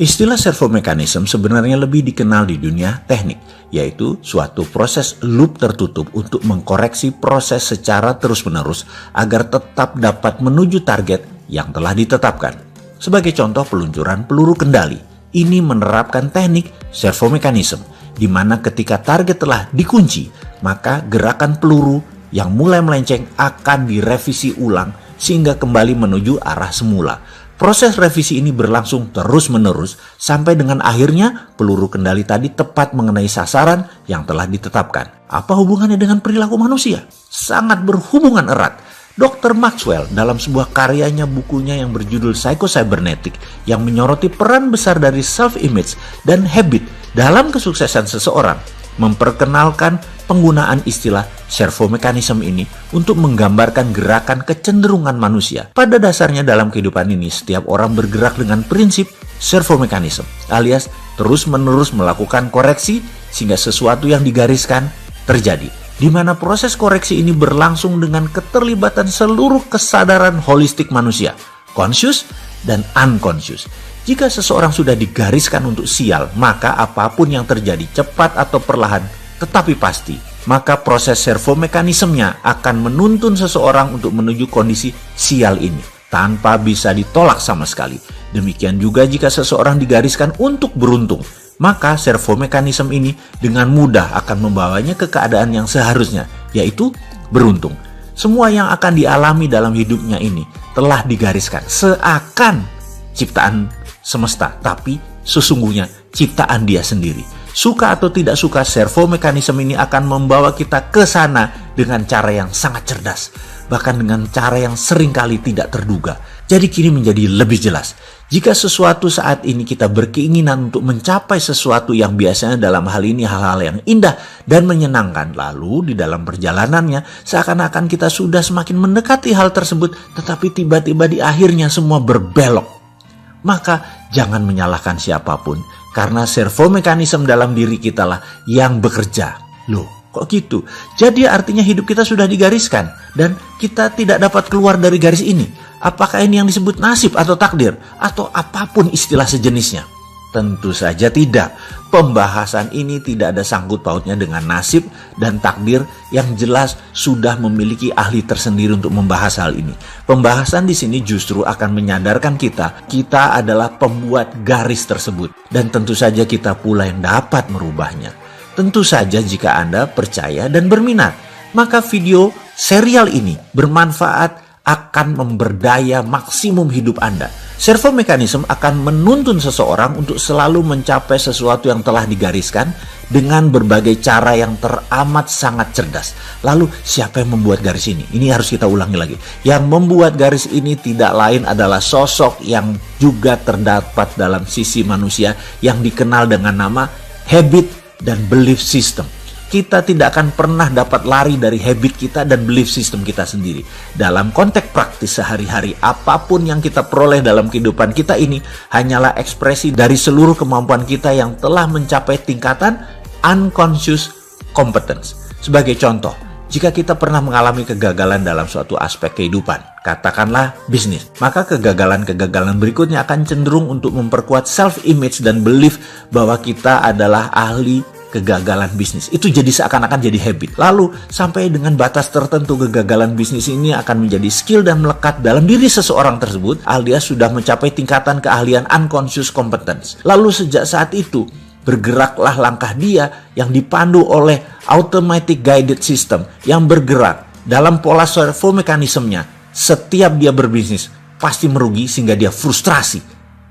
Speaker 1: Istilah servo mechanism sebenarnya lebih dikenal di dunia teknik, yaitu suatu proses loop tertutup untuk mengkoreksi proses secara terus-menerus agar tetap dapat menuju target yang telah ditetapkan. Sebagai contoh peluncuran peluru kendali, ini menerapkan teknik servo mechanism, di mana ketika target telah dikunci, maka gerakan peluru yang mulai melenceng akan direvisi ulang sehingga kembali menuju arah semula. Proses revisi ini berlangsung terus-menerus sampai dengan akhirnya peluru kendali tadi tepat mengenai sasaran yang telah ditetapkan. Apa hubungannya dengan perilaku manusia? Sangat berhubungan erat. Dr. Maxwell dalam sebuah karyanya bukunya yang berjudul Psycho-Cybernetic yang menyoroti peran besar dari self-image dan habit dalam kesuksesan seseorang memperkenalkan penggunaan istilah servo mechanism ini untuk menggambarkan gerakan kecenderungan manusia. Pada dasarnya dalam kehidupan ini, setiap orang bergerak dengan prinsip servo mechanism, alias terus-menerus melakukan koreksi sehingga sesuatu yang digariskan terjadi. Di mana proses koreksi ini berlangsung dengan keterlibatan seluruh kesadaran holistik manusia, conscious dan unconscious. Jika seseorang sudah digariskan untuk sial, maka apapun yang terjadi cepat atau perlahan, tetapi pasti, maka proses servo mekanismenya akan menuntun seseorang untuk menuju kondisi sial ini. tanpa bisa ditolak sama sekali. Demikian juga jika seseorang digariskan untuk beruntung, maka servo mekanisme ini dengan mudah akan membawanya ke keadaan yang seharusnya, yaitu beruntung. Semua yang akan dialami dalam hidupnya ini telah digariskan seakan ciptaan semesta, tapi sesungguhnya ciptaan dia sendiri. Suka atau tidak suka, servo mekanisme ini akan membawa kita ke sana dengan cara yang sangat cerdas, bahkan dengan cara yang seringkali tidak terduga. Jadi kini menjadi lebih jelas. Jika sesuatu saat ini kita berkeinginan untuk mencapai sesuatu yang biasanya dalam hal ini hal-hal yang indah dan menyenangkan, lalu di dalam perjalanannya seakan-akan kita sudah semakin mendekati hal tersebut, tetapi tiba-tiba di akhirnya semua berbelok, maka jangan menyalahkan siapapun, karena servo mekanisme dalam diri kita lah yang bekerja. Loh, kok gitu? Jadi artinya hidup kita sudah digariskan dan kita tidak dapat keluar dari garis ini. Apakah ini yang disebut nasib atau takdir atau apapun istilah sejenisnya? Tentu saja tidak. Pembahasan ini tidak ada sangkut pautnya dengan nasib dan takdir, yang jelas sudah memiliki ahli tersendiri untuk membahas hal ini. Pembahasan di sini justru akan menyadarkan kita adalah pembuat garis tersebut, dan tentu saja kita pula yang dapat merubahnya. Tentu saja jika Anda percaya dan berminat, maka video serial ini bermanfaat, akan memberdaya maksimum hidup Anda. Servo mekanisme akan menuntun seseorang untuk selalu mencapai sesuatu yang telah digariskan dengan berbagai cara yang teramat sangat cerdas. Lalu siapa yang membuat garis ini? Ini harus kita ulangi lagi. Yang membuat garis ini tidak lain adalah sosok yang juga terdapat dalam sisi manusia yang dikenal dengan nama habit dan belief system. Kita tidak akan pernah dapat lari dari habit kita dan belief system kita sendiri. Dalam konteks praktis sehari-hari, apapun yang kita peroleh dalam kehidupan kita ini hanyalah ekspresi dari seluruh kemampuan kita yang telah mencapai tingkatan unconscious competence. Sebagai contoh, jika kita pernah mengalami kegagalan dalam suatu aspek kehidupan, katakanlah bisnis, maka kegagalan-kegagalan berikutnya akan cenderung untuk memperkuat self-image dan belief bahwa kita adalah ahli kegagalan bisnis. Itu jadi seakan-akan jadi habit. Lalu sampai dengan batas tertentu kegagalan bisnis ini akan menjadi skill dan melekat dalam diri seseorang tersebut, alias sudah mencapai tingkatan keahlian unconscious competence. Lalu sejak saat itu bergeraklah langkah dia yang dipandu oleh automatic guided system yang bergerak dalam pola servo mekanismenya. Setiap dia berbisnis pasti merugi sehingga dia frustrasi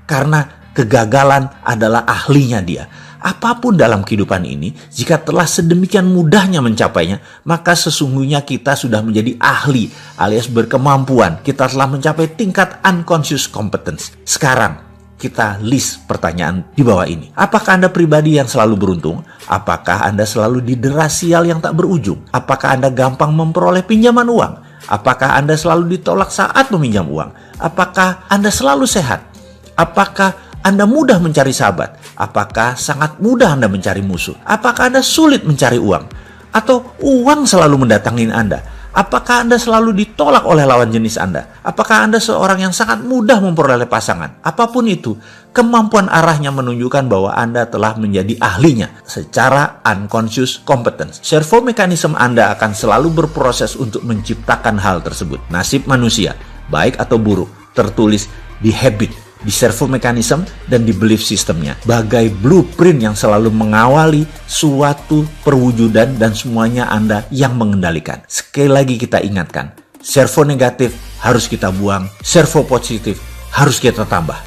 Speaker 1: karena kegagalan adalah ahlinya dia. Apapun dalam kehidupan ini, jika telah sedemikian mudahnya mencapainya, maka sesungguhnya kita sudah menjadi ahli alias berkemampuan. Kita telah mencapai tingkat unconscious competence. Sekarang kita list pertanyaan di bawah ini. Apakah Anda pribadi yang selalu beruntung? Apakah Anda selalu didera sial yang tak berujung? Apakah Anda gampang memperoleh pinjaman uang? Apakah Anda selalu ditolak saat meminjam uang? Apakah Anda selalu sehat? Apakah Anda mudah mencari sahabat? Apakah sangat mudah Anda mencari musuh? Apakah Anda sulit mencari uang? Atau uang selalu mendatangi Anda? Apakah Anda selalu ditolak oleh lawan jenis Anda? Apakah Anda seorang yang sangat mudah memperoleh pasangan? Apapun itu, kemampuan arahnya menunjukkan bahwa Anda telah menjadi ahlinya secara unconscious competence. Servo mekanisme Anda akan selalu berproses untuk menciptakan hal tersebut. Nasib manusia, baik atau buruk, tertulis di habit, di servo mekanisme dan di belief systemnya, bagai blueprint yang selalu mengawali suatu perwujudan dan semuanya Anda yang mengendalikan. Sekali lagi kita ingatkan, servo negatif harus kita buang, servo positif harus kita tambah.